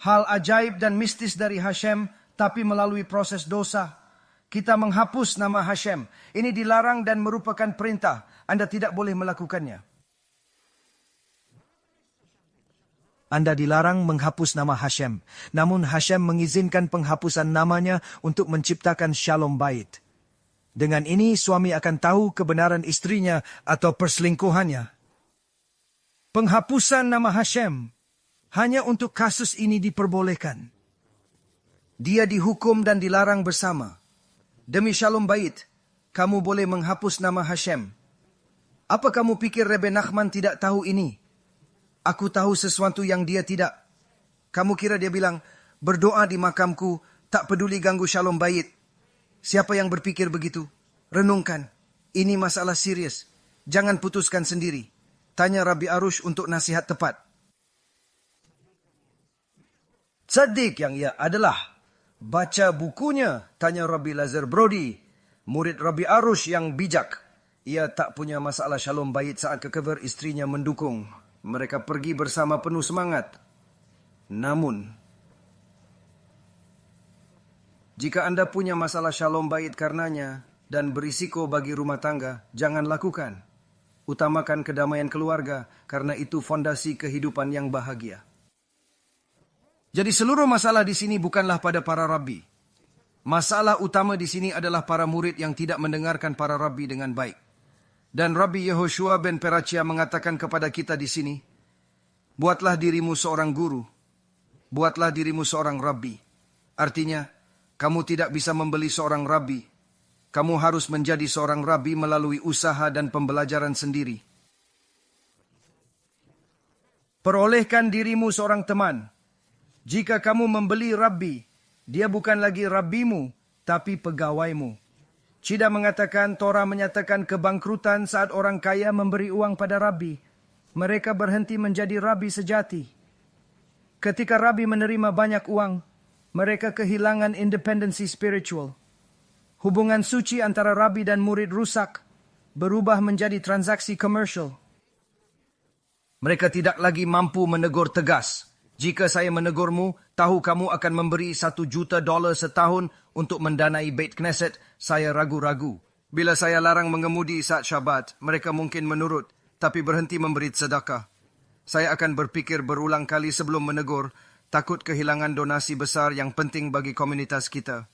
Hal ajaib dan mistis dari Hashem, tapi melalui proses dosa. Kita menghapus nama Hashem. Ini dilarang dan merupakan perintah. Anda tidak boleh melakukannya. Anda dilarang menghapus nama Hashem. Namun Hashem mengizinkan penghapusan namanya untuk menciptakan shalom bait. Dengan ini suami akan tahu kebenaran istrinya atau perselingkuhannya. Penghapusan nama Hashem hanya untuk kasus ini diperbolehkan. Dia dihukum dan dilarang bersama. Demi shalom bait, kamu boleh menghapus nama Hashem. Apa kamu pikir Rebbe Nachman tidak tahu ini? Aku tahu sesuatu yang dia tidak. Kamu kira dia bilang, berdoa di makamku, tak peduli ganggu shalom bait. Siapa yang berpikir begitu? Renungkan. Ini masalah serius. Jangan putuskan sendiri. Tanya Rabbi Arush untuk nasihat tepat. Tzaddik yang ia adalah. Baca bukunya, tanya Rabbi Lazar Brody, murid Rabbi Arush yang bijak. Ia tak punya masalah shalom bait saat kekever istrinya mendukung. Mereka pergi bersama penuh semangat. Namun, jika Anda punya masalah shalom bait karenanya dan berisiko bagi rumah tangga, jangan lakukan. Utamakan kedamaian keluarga karena itu fondasi kehidupan yang bahagia. Jadi seluruh masalah di sini bukanlah pada para rabbi. Masalah utama di sini adalah para murid yang tidak mendengarkan para rabbi dengan baik. Dan Rabbi Yehoshua ben Perachia mengatakan kepada kita di sini, buatlah dirimu seorang guru, buatlah dirimu seorang rabbi. Artinya, kamu tidak bisa membeli seorang rabbi. Kamu harus menjadi seorang rabbi melalui usaha dan pembelajaran sendiri. Perolehkan dirimu seorang teman. Jika kamu membeli rabbi, dia bukan lagi rabbimu, tapi pegawaimu. Cida mengatakan Torah menyatakan kebangkrutan saat orang kaya memberi uang pada rabbi. Mereka berhenti menjadi rabbi sejati. Ketika rabbi menerima banyak uang, mereka kehilangan independensi spiritual. Hubungan suci antara rabbi dan murid rusak, berubah menjadi transaksi komersial. Mereka tidak lagi mampu menegur tegas. Jika saya menegurmu, tahu kamu akan memberi $1 juta setahun untuk mendanai Beit Knesset, saya ragu-ragu. Bila saya larang mengemudi saat Syabat, mereka mungkin menurut, tapi berhenti memberi sedekah. Saya akan berpikir berulang kali sebelum menegur, takut kehilangan donasi besar yang penting bagi komunitas kita.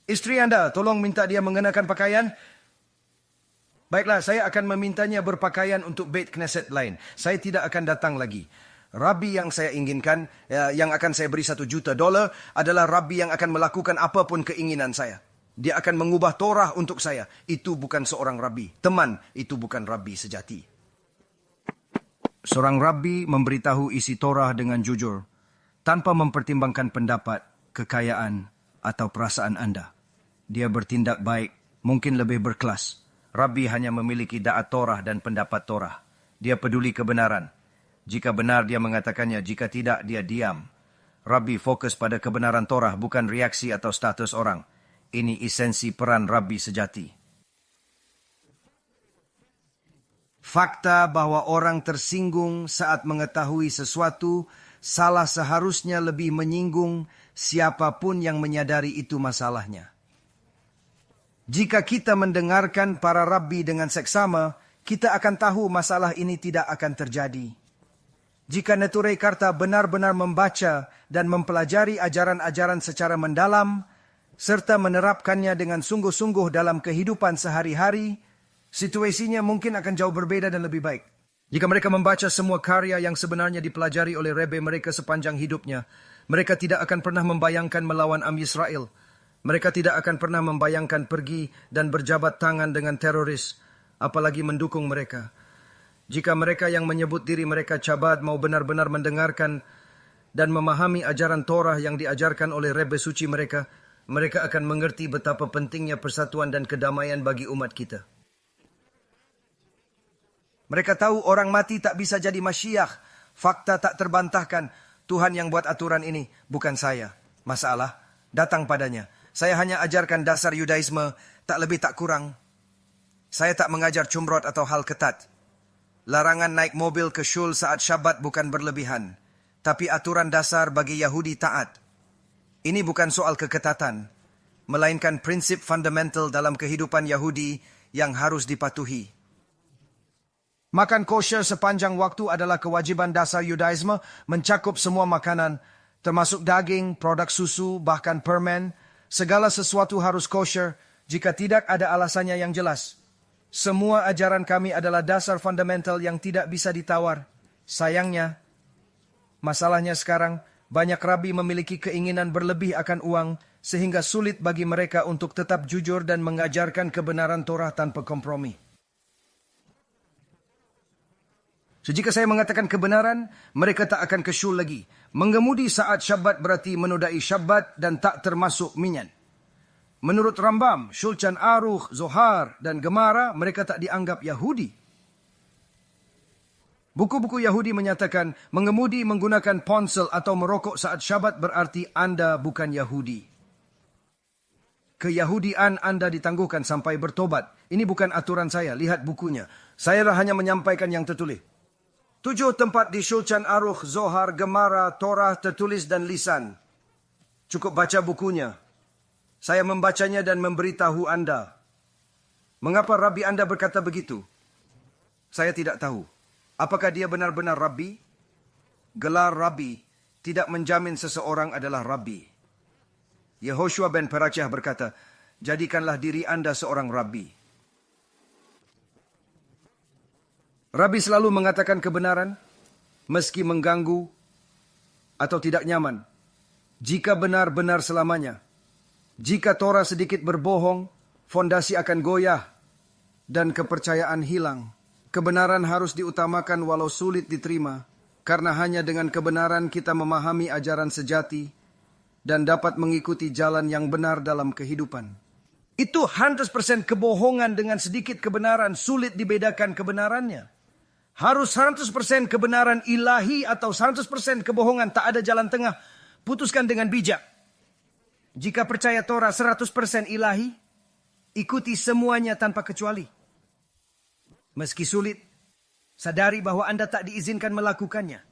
Istri Anda, tolong minta dia mengenakan pakaian. Baiklah, saya akan memintanya berpakaian untuk Beit Knesset lain. Saya tidak akan datang lagi. Rabi yang saya inginkan, yang akan saya beri $1 juta, adalah Rabi yang akan melakukan apapun keinginan saya. Dia akan mengubah Torah untuk saya. Itu bukan seorang Rabi. Teman, itu bukan Rabi sejati. Seorang Rabi memberitahu isi Torah dengan jujur, tanpa mempertimbangkan pendapat, kekayaan, atau perasaan Anda. Dia bertindak baik, mungkin lebih berkelas. Rabi hanya memiliki da'at Torah dan pendapat Torah. Dia peduli kebenaran. Jika benar dia mengatakannya, jika tidak dia diam. Rabi fokus pada kebenaran Torah, bukan reaksi atau status orang. Ini esensi peran Rabi sejati. Fakta bahwa orang tersinggung saat mengetahui sesuatu salah seharusnya lebih menyinggung siapapun yang menyadari itu masalahnya. Jika kita mendengarkan para Rabi dengan seksama, kita akan tahu masalah ini tidak akan terjadi. Jika Neturei Karta benar-benar membaca dan mempelajari ajaran-ajaran secara mendalam, serta menerapkannya dengan sungguh-sungguh dalam kehidupan sehari-hari, situasinya mungkin akan jauh berbeda dan lebih baik. Jika mereka membaca semua karya yang sebenarnya dipelajari oleh Rebbe mereka sepanjang hidupnya, mereka tidak akan pernah membayangkan melawan Am Yisrael. Mereka tidak akan pernah membayangkan pergi dan berjabat tangan dengan teroris, apalagi mendukung mereka. Jika mereka yang menyebut diri mereka Chabad mau benar-benar mendengarkan dan memahami ajaran Torah yang diajarkan oleh Rebbe suci mereka, mereka akan mengerti betapa pentingnya persatuan dan kedamaian bagi umat kita. Mereka tahu orang mati tak bisa jadi Masyiach. Fakta tak terbantahkan. Tuhan yang buat aturan ini, bukan saya. Masalah datang padanya. Saya hanya ajarkan dasar Yudaisme, tak lebih tak kurang. Saya tak mengajar cumrot atau hal ketat. Larangan naik mobil ke syul saat Syabat bukan berlebihan, tapi aturan dasar bagi Yahudi taat. Ini bukan soal keketatan, melainkan prinsip fundamental dalam kehidupan Yahudi yang harus dipatuhi. Makan kosher sepanjang waktu adalah kewajiban dasar Yudaisme, mencakup semua makanan, termasuk daging, produk susu, bahkan permen. Segala sesuatu harus kosher, jika tidak ada alasannya yang jelas. Semua ajaran kami adalah dasar fundamental yang tidak bisa ditawar. Sayangnya, masalahnya sekarang, banyak Rabi memiliki keinginan berlebih akan uang, sehingga sulit bagi mereka untuk tetap jujur dan mengajarkan kebenaran Torah tanpa kompromi. Jika saya mengatakan kebenaran, mereka tak akan ke syul lagi. Mengemudi saat Syabat berarti menodai Syabat dan tak termasuk minyan. Menurut Rambam, Shulchan Aruch, Zohar, dan Gemara, mereka tak dianggap Yahudi. Buku-buku Yahudi menyatakan, mengemudi menggunakan ponsel atau merokok saat Syabat berarti Anda bukan Yahudi. Keyahudian Anda ditangguhkan sampai bertobat. Ini bukan aturan saya, lihat bukunya. Saya hanya menyampaikan yang tertulis. 7 tempat di Shulchan Aruch, Zohar, Gemara, Torah tertulis dan lisan. Cukup baca bukunya. Saya membacanya dan memberitahu Anda. Mengapa Rabi Anda berkata begitu? Saya tidak tahu. Apakah dia benar-benar Rabi? Gelar Rabi tidak menjamin seseorang adalah Rabi. Yehoshua ben Perachah berkata, jadikanlah diri Anda seorang Rabi. Rabi selalu mengatakan kebenaran, meski mengganggu atau tidak nyaman. Jika benar-benar selamanya. Jika Torah sedikit berbohong, fondasi akan goyah dan kepercayaan hilang. Kebenaran harus diutamakan walau sulit diterima, karena hanya dengan kebenaran kita memahami ajaran sejati dan dapat mengikuti jalan yang benar dalam kehidupan. Itu 100% kebohongan dengan sedikit kebenaran, sulit dibedakan kebenarannya. Harus 100% kebenaran ilahi atau 100% kebohongan, tak ada jalan tengah. Putuskan dengan bijak. Jika percaya Torah 100% ilahi, ikuti semuanya tanpa kecuali. Meski sulit, sadari bahwa Anda tak diizinkan melakukannya,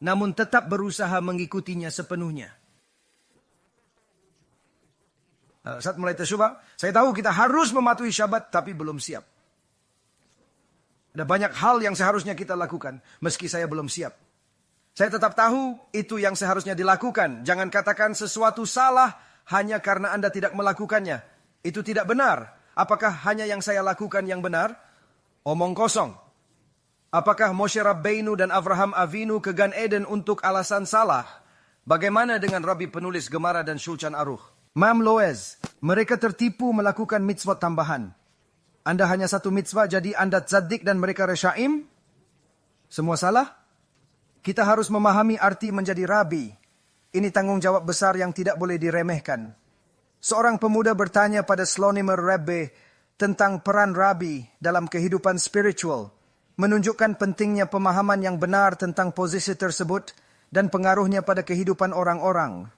namun tetap berusaha mengikutinya sepenuhnya. Saat mulai tersyubah, saya tahu kita harus mematuhi Syabat, tapi belum siap. Ada banyak hal yang seharusnya kita lakukan, meski saya belum siap. Saya tetap tahu itu yang seharusnya dilakukan. Jangan katakan sesuatu salah hanya karena Anda tidak melakukannya. Itu tidak benar. Apakah hanya yang saya lakukan yang benar? Omong kosong. Apakah Moshe Rabbeinu dan Avraham Avinu ke Gan Eden untuk alasan salah? Bagaimana dengan Rabi penulis Gemara dan Shulchan Aruch? Mam Loez, mereka tertipu melakukan mitzvot tambahan. Anda hanya satu mitzvah, jadi Anda tzaddik dan mereka resyaim? Semua salah? Kita harus memahami arti menjadi rabi. Ini tanggung jawab besar yang tidak boleh diremehkan. Seorang pemuda bertanya pada Slonimer Rebbe tentang peran rabi dalam kehidupan spiritual, menunjukkan pentingnya pemahaman yang benar tentang posisi tersebut dan pengaruhnya pada kehidupan orang-orang.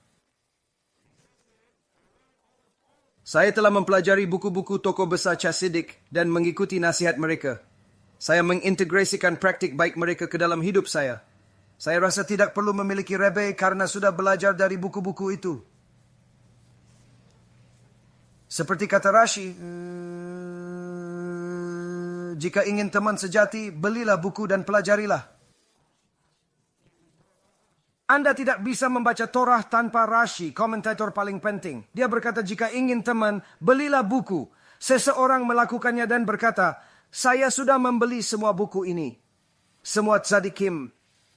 Saya telah mempelajari buku-buku tokoh besar Chasidik dan mengikuti nasihat mereka. Saya mengintegrasikan praktik baik mereka ke dalam hidup saya. Saya rasa tidak perlu memiliki Rebbe karena sudah belajar dari buku-buku itu. Seperti kata Rashi, jika ingin teman sejati, belilah buku dan pelajarilah. Anda tidak bisa membaca Torah tanpa Rashi, komentator paling penting. Dia berkata, jika ingin teman, belilah buku. Seseorang melakukannya dan berkata, saya sudah membeli semua buku ini. Semua tzadikim.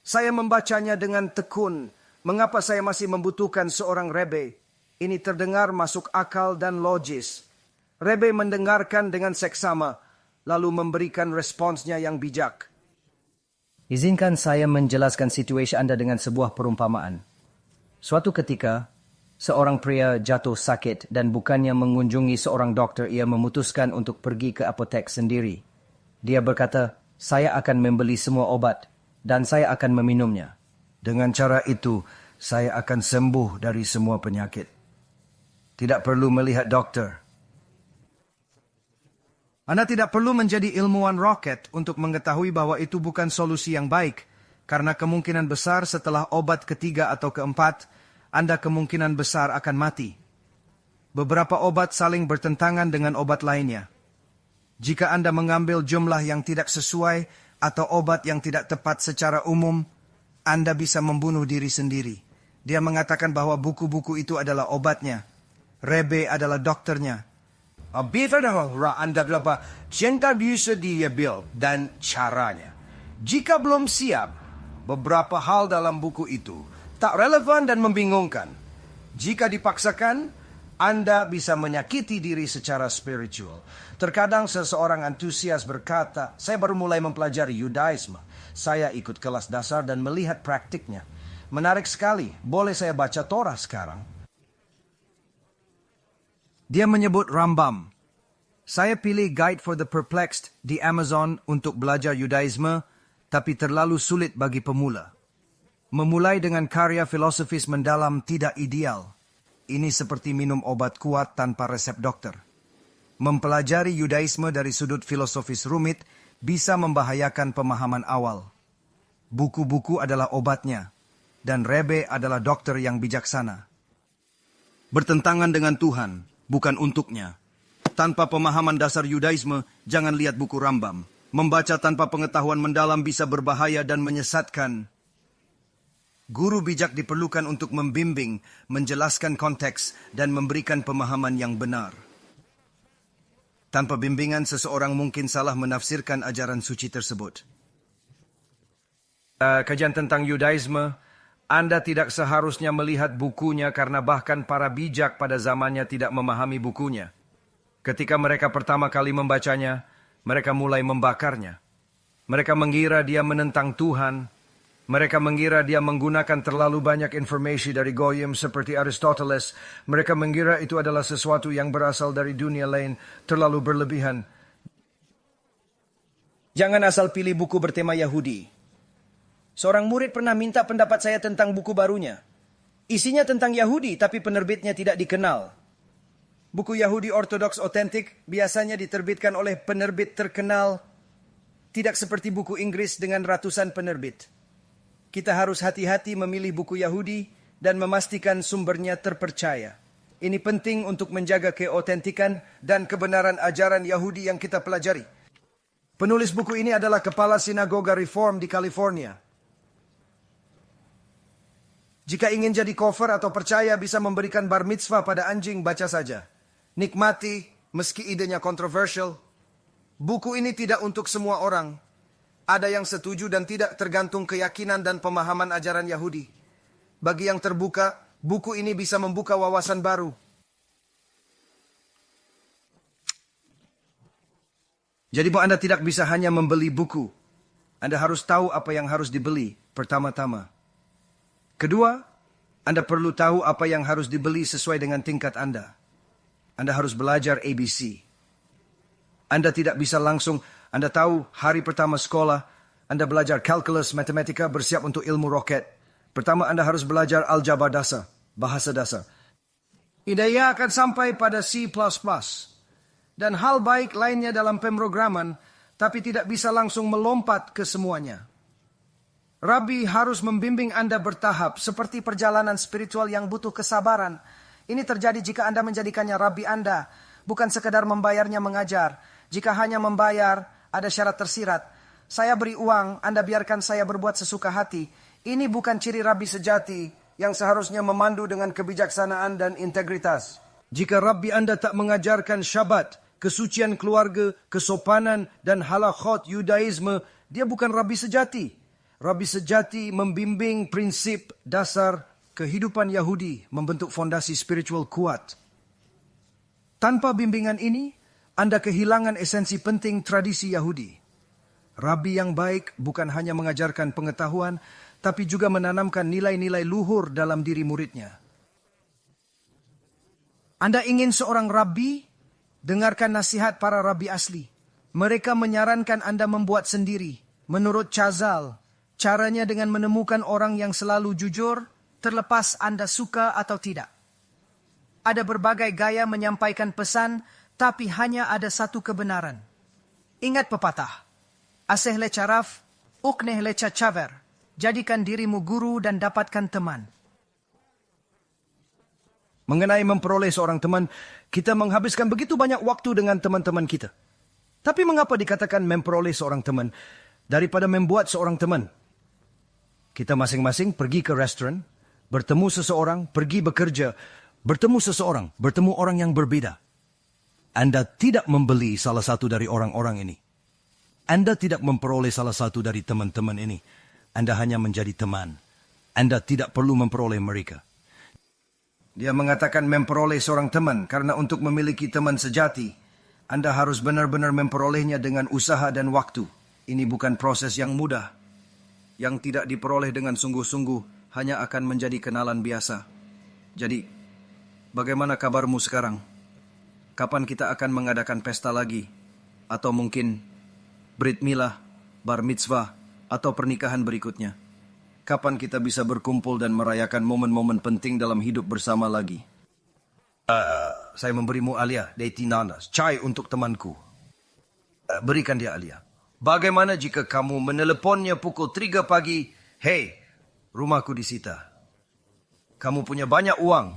Saya membacanya dengan tekun. Mengapa saya masih membutuhkan seorang Rebbe? Ini terdengar masuk akal dan logis. Rebbe mendengarkan dengan seksama, lalu memberikan responsnya yang bijak. Izinkan saya menjelaskan situasi Anda dengan sebuah perumpamaan. Suatu ketika, seorang pria jatuh sakit dan bukannya mengunjungi seorang dokter, ia memutuskan untuk pergi ke apotek sendiri. Dia berkata, saya akan membeli semua obat dan saya akan meminumnya. Dengan cara itu, saya akan sembuh dari semua penyakit. Tidak perlu melihat dokter. Anda tidak perlu menjadi ilmuwan roket untuk mengetahui bahwa itu bukan solusi yang baik, karena kemungkinan besar setelah obat ketiga atau keempat, Anda kemungkinan besar akan mati. Beberapa obat saling bertentangan dengan obat lainnya. Jika Anda mengambil jumlah yang tidak sesuai atau obat yang tidak tepat secara umum, Anda bisa membunuh diri sendiri. Dia mengatakan bahwa buku-buku itu adalah obatnya. Rebbe adalah dokternya. Bita dah Anda berapa cinta bisa diambil dan caranya. Jika belum siap, beberapa hal dalam buku itu tak relevan dan membingungkan. Jika dipaksakan, Anda bisa menyakiti diri secara spiritual. Terkadang seseorang antusias berkata, saya baru mulai mempelajari Yudaisme. Saya ikut kelas dasar dan melihat praktiknya. Menarik sekali, boleh saya baca Torah sekarang? Dia menyebut Rambam. Saya pilih Guide for the Perplexed di Amazon untuk belajar Yudaisme, tapi terlalu sulit bagi pemula. Memulai dengan karya filosofis mendalam tidak ideal. Ini seperti minum obat kuat tanpa resep dokter. Mempelajari Yudaisme dari sudut filosofis rumit bisa membahayakan pemahaman awal. Buku-buku adalah obatnya, dan Rebbe adalah dokter yang bijaksana. Bertentangan dengan Tuhan, bukan untuknya. Tanpa pemahaman dasar Yudaisme, jangan lihat buku Rambam. Membaca tanpa pengetahuan mendalam bisa berbahaya dan menyesatkan. Guru bijak diperlukan untuk membimbing, menjelaskan konteks, dan memberikan pemahaman yang benar. Tanpa bimbingan, seseorang mungkin salah menafsirkan ajaran suci tersebut. Kajian tentang Yudaisme, Anda tidak seharusnya melihat bukunya karena bahkan para bijak pada zamannya tidak memahami bukunya. Ketika mereka pertama kali membacanya, mereka mulai membakarnya. Mereka mengira dia menentang Tuhan. Mereka mengira dia menggunakan terlalu banyak informasi dari Goyim seperti Aristoteles. Mereka mengira itu adalah sesuatu yang berasal dari dunia lain, terlalu berlebihan. Jangan asal pilih buku bertema Yahudi. Seorang murid pernah minta pendapat saya tentang buku barunya. Isinya tentang Yahudi, tapi penerbitnya tidak dikenal. Buku Yahudi Ortodoks otentik biasanya diterbitkan oleh penerbit terkenal, tidak seperti buku Inggris dengan ratusan penerbit. Kita harus hati-hati memilih buku Yahudi dan memastikan sumbernya terpercaya. Ini penting untuk menjaga keotentikan dan kebenaran ajaran Yahudi yang kita pelajari. Penulis buku ini adalah kepala sinagoga reform di California. Jika ingin jadi kofar atau percaya bisa memberikan bar mitzvah pada anjing, baca saja. Nikmati, meski idenya kontroversial. Buku ini tidak untuk semua orang. Ada yang setuju dan tidak, tergantung keyakinan dan pemahaman ajaran Yahudi. Bagi yang terbuka, buku ini bisa membuka wawasan baru. Jadi Anda tidak bisa hanya membeli buku. Anda harus tahu apa yang harus dibeli pertama-tama. Kedua, Anda perlu tahu apa yang harus dibeli sesuai dengan tingkat Anda. Anda harus belajar ABC. Anda tidak bisa langsung, Anda tahu hari pertama sekolah, Anda belajar kalkulus, matematika, bersiap untuk ilmu roket. Pertama Anda harus belajar aljabar dasar, bahasa dasar. Idea akan sampai pada C++. Dan hal baik lainnya dalam pemrograman, tapi tidak bisa langsung melompat ke semuanya. Rabbi harus membimbing Anda bertahap, seperti perjalanan spiritual yang butuh kesabaran. Ini terjadi jika Anda menjadikannya Rabbi Anda, bukan sekedar membayarnya mengajar. Jika hanya membayar, ada syarat tersirat. Saya beri uang, Anda biarkan saya berbuat sesuka hati. Ini bukan ciri Rabbi sejati yang seharusnya memandu dengan kebijaksanaan dan integritas. Jika Rabbi Anda tak mengajarkan syabat, kesucian keluarga, kesopanan, dan halakhot Yudaisme, dia bukan Rabbi sejati. Rabbi sejati membimbing prinsip dasar kehidupan Yahudi, membentuk fondasi spiritual kuat. Tanpa bimbingan ini, Anda kehilangan esensi penting tradisi Yahudi. Rabbi yang baik bukan hanya mengajarkan pengetahuan, tapi juga menanamkan nilai-nilai luhur dalam diri muridnya. Anda ingin seorang Rabbi? Dengarkan nasihat para Rabbi asli. Mereka menyarankan Anda membuat sendiri. Menurut Chazal, caranya dengan menemukan orang yang selalu jujur, terlepas Anda suka atau tidak. Ada berbagai gaya menyampaikan pesan, tapi hanya ada satu kebenaran. Ingat pepatah, aseh le caraf, ukneh le cacaver. Jadikan dirimu guru dan dapatkan teman. Mengenai memperoleh seorang teman, kita menghabiskan begitu banyak waktu dengan teman-teman kita. Tapi mengapa dikatakan memperoleh seorang teman daripada membuat seorang teman? Kita masing-masing pergi ke restoran, bertemu seseorang, pergi bekerja, bertemu seseorang, bertemu orang yang berbeda. Anda tidak membeli salah satu dari orang-orang ini. Anda tidak memperoleh salah satu dari teman-teman ini. Anda hanya menjadi teman. Anda tidak perlu memperoleh mereka. Dia mengatakan memperoleh seorang teman, karena untuk memiliki teman sejati, Anda harus benar-benar memperolehnya dengan usaha dan waktu. Ini bukan proses yang mudah. Yang tidak diperoleh dengan sungguh-sungguh hanya akan menjadi kenalan biasa. Jadi, bagaimana kabarmu sekarang? Kapan kita akan mengadakan pesta lagi? Atau mungkin Brit Milah, Bar Mitzvah, atau pernikahan berikutnya? Kapan kita bisa berkumpul dan merayakan momen-momen penting dalam hidup bersama lagi? Saya memberimu Alia, Deiti Nanas, cai untuk temanku. Berikan dia Alia. Bagaimana jika kamu meneleponnya pukul 3 pagi? Hei, rumahku disita. Kamu punya banyak uang.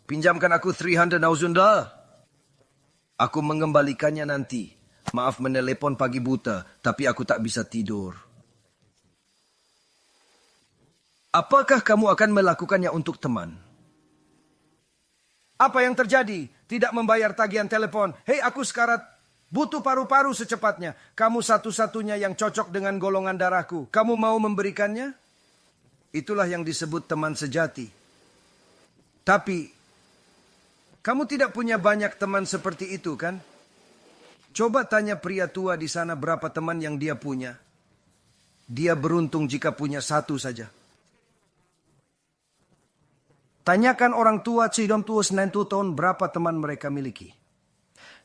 Pinjamkan aku 300,000 $. Aku mengembalikannya nanti. Maaf menelepon pagi buta, tapi aku tak bisa tidur. Apakah kamu akan melakukannya untuk teman? Apa yang terjadi? Tidak membayar tagihan telepon. Hei, aku sekarat. Butuh paru-paru secepatnya. Kamu satu-satunya yang cocok dengan golongan darahku. Kamu mau memberikannya? Itulah yang disebut teman sejati. Tapi, kamu tidak punya banyak teman seperti itu, kan? Coba tanya pria tua di sana berapa teman yang dia punya. Dia beruntung jika punya satu saja. Tanyakan orang tua 90 tahun berapa teman mereka miliki.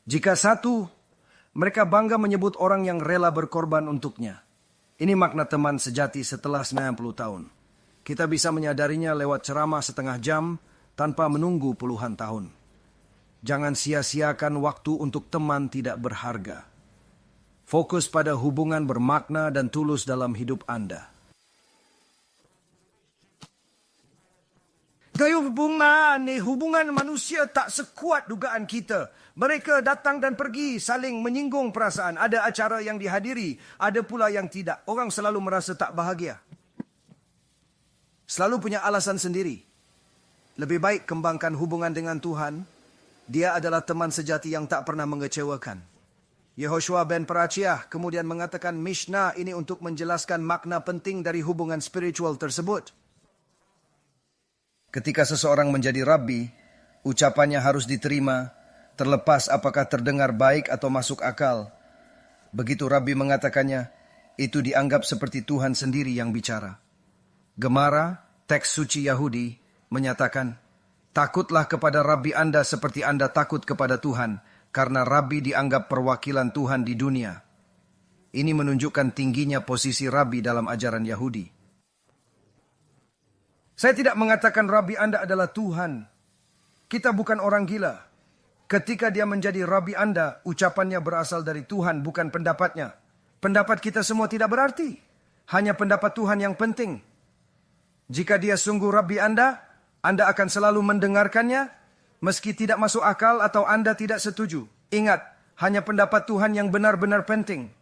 Jika satu, mereka bangga menyebut orang yang rela berkorban untuknya. Ini makna teman sejati setelah 90 tahun. Kita bisa menyadarinya lewat ceramah setengah jam tanpa menunggu puluhan tahun. Jangan sia-siakan waktu untuk teman tidak berharga. Fokus pada hubungan bermakna dan tulus dalam hidup Anda. Gaya hubungan manusia tak sekuat dugaan kita. Mereka datang dan pergi, saling menyinggung perasaan. Ada acara yang dihadiri, ada pula yang tidak. Orang selalu merasa tak bahagia. Selalu punya alasan sendiri. Lebih baik kembangkan hubungan dengan Tuhan. Dia adalah teman sejati yang tak pernah mengecewakan. Yehoshua ben Parachia kemudian mengatakan Mishnah ini untuk menjelaskan makna penting dari hubungan spiritual tersebut. Ketika seseorang menjadi rabbi, ucapannya harus diterima, terlepas apakah terdengar baik atau masuk akal. Begitu rabbi mengatakannya, itu dianggap seperti Tuhan sendiri yang bicara. Gemara, teks suci Yahudi, menyatakan, takutlah kepada rabbi Anda seperti Anda takut kepada Tuhan, karena rabbi dianggap perwakilan Tuhan di dunia. Ini menunjukkan tingginya posisi rabbi dalam ajaran Yahudi. Saya tidak mengatakan rabbi Anda adalah Tuhan. Kita bukan orang gila. Ketika dia menjadi rabbi Anda, ucapannya berasal dari Tuhan, bukan pendapatnya. Pendapat kita semua tidak berarti. Hanya pendapat Tuhan yang penting. Jika dia sungguh rabbi Anda akan selalu mendengarkannya, meski tidak masuk akal atau Anda tidak setuju. Ingat, hanya pendapat Tuhan yang benar-benar penting.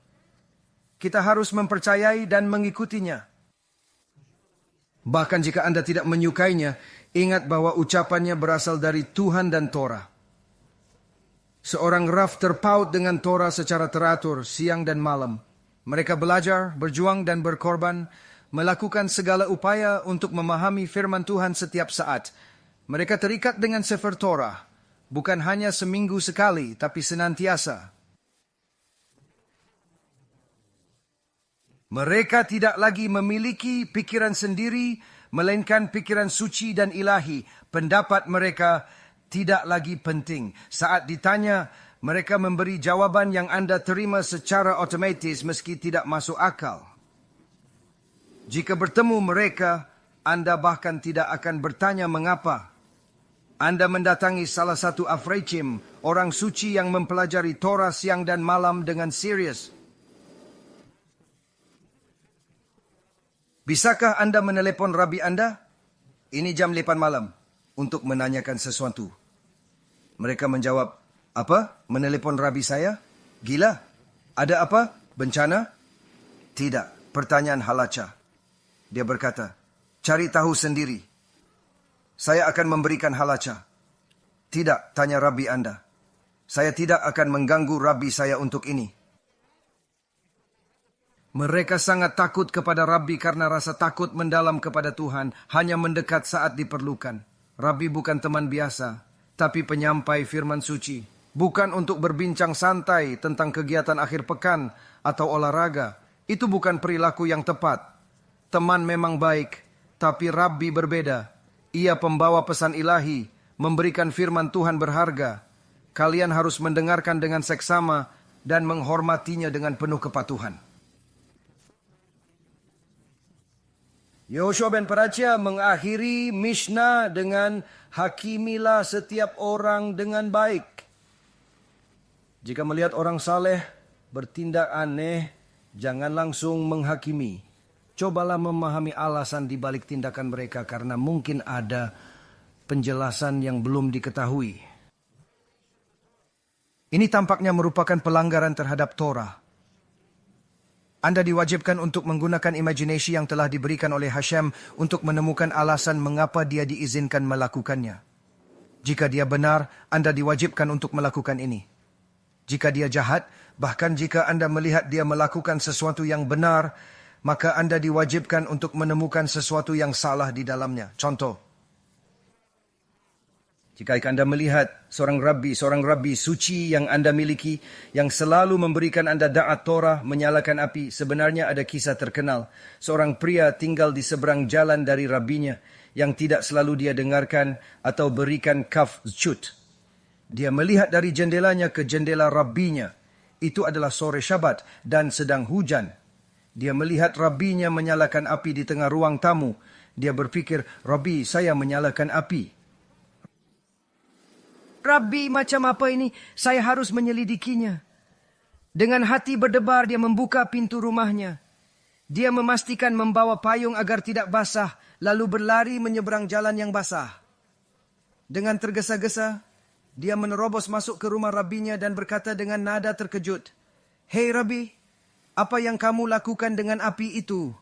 Kita harus mempercayai dan mengikutinya. Bahkan jika Anda tidak menyukainya, ingat bahwa ucapannya berasal dari Tuhan dan Torah. Seorang Rav terpaut dengan Torah secara teratur siang dan malam. Mereka belajar, berjuang dan berkorban, melakukan segala upaya untuk memahami firman Tuhan setiap saat. Mereka terikat dengan Sefer Torah, bukan hanya seminggu sekali, tapi senantiasa. Mereka tidak lagi memiliki pikiran sendiri, melainkan pikiran suci dan ilahi. Pendapat mereka tidak lagi penting. Saat ditanya, mereka memberi jawaban yang Anda terima secara otomatis meski tidak masuk akal. Jika bertemu mereka, Anda bahkan tidak akan bertanya mengapa. Anda mendatangi salah satu Afrechim, orang suci yang mempelajari Torah siang dan malam dengan serius. Bisakah Anda menelepon Rabbi Anda? Ini jam 8 malam untuk menanyakan sesuatu. Mereka menjawab, apa? Menelepon Rabbi saya? Gila? Ada apa? Bencana? Tidak. Pertanyaan halacha. Dia berkata, cari tahu sendiri. Saya akan memberikan halacha. Tidak, tanya Rabbi Anda. Saya tidak akan mengganggu Rabbi saya untuk ini. Mereka sangat takut kepada Rabbi karena rasa takut mendalam kepada Tuhan hanya mendekat saat diperlukan. Rabbi bukan teman biasa, tapi penyampai firman suci. Bukan untuk berbincang santai tentang kegiatan akhir pekan atau olahraga. Itu bukan perilaku yang tepat. Teman memang baik, tapi Rabbi berbeda. Ia pembawa pesan ilahi, memberikan firman Tuhan berharga. Kalian harus mendengarkan dengan seksama dan menghormatinya dengan penuh kepatuhan. Yehoshua ben Parachia mengakhiri Mishnah dengan hakimilah setiap orang dengan baik. Jika melihat orang saleh bertindak aneh, jangan langsung menghakimi. Cobalah memahami alasan di balik tindakan mereka karena mungkin ada penjelasan yang belum diketahui. Ini tampaknya merupakan pelanggaran terhadap Torah. Anda diwajibkan untuk menggunakan imajinasi yang telah diberikan oleh Hashem untuk menemukan alasan mengapa dia diizinkan melakukannya. Jika dia benar, Anda diwajibkan untuk melakukan ini. Jika dia jahat, bahkan jika Anda melihat dia melakukan sesuatu yang benar, maka Anda diwajibkan untuk menemukan sesuatu yang salah di dalamnya. Contoh, jika Anda melihat seorang rabbi suci yang Anda miliki, yang selalu memberikan Anda da'at Torah, menyalakan api, sebenarnya ada kisah terkenal. Seorang pria tinggal di seberang jalan dari rabbinya, yang tidak selalu dia dengarkan atau berikan kaf zchut. Dia melihat dari jendelanya ke jendela rabbinya. Itu adalah sore Syabat dan sedang hujan. Dia melihat rabbinya menyalakan api di tengah ruang tamu. Dia berpikir, Rabbi, saya menyalakan api. Rabbi, macam apa ini? Saya harus menyelidikinya. Dengan hati berdebar, dia membuka pintu rumahnya. Dia memastikan membawa payung agar tidak basah, lalu berlari menyeberang jalan yang basah. Dengan tergesa-gesa, dia menerobos masuk ke rumah rabbinya dan berkata dengan nada terkejut, Hei Rabbi, apa yang kamu lakukan dengan api itu?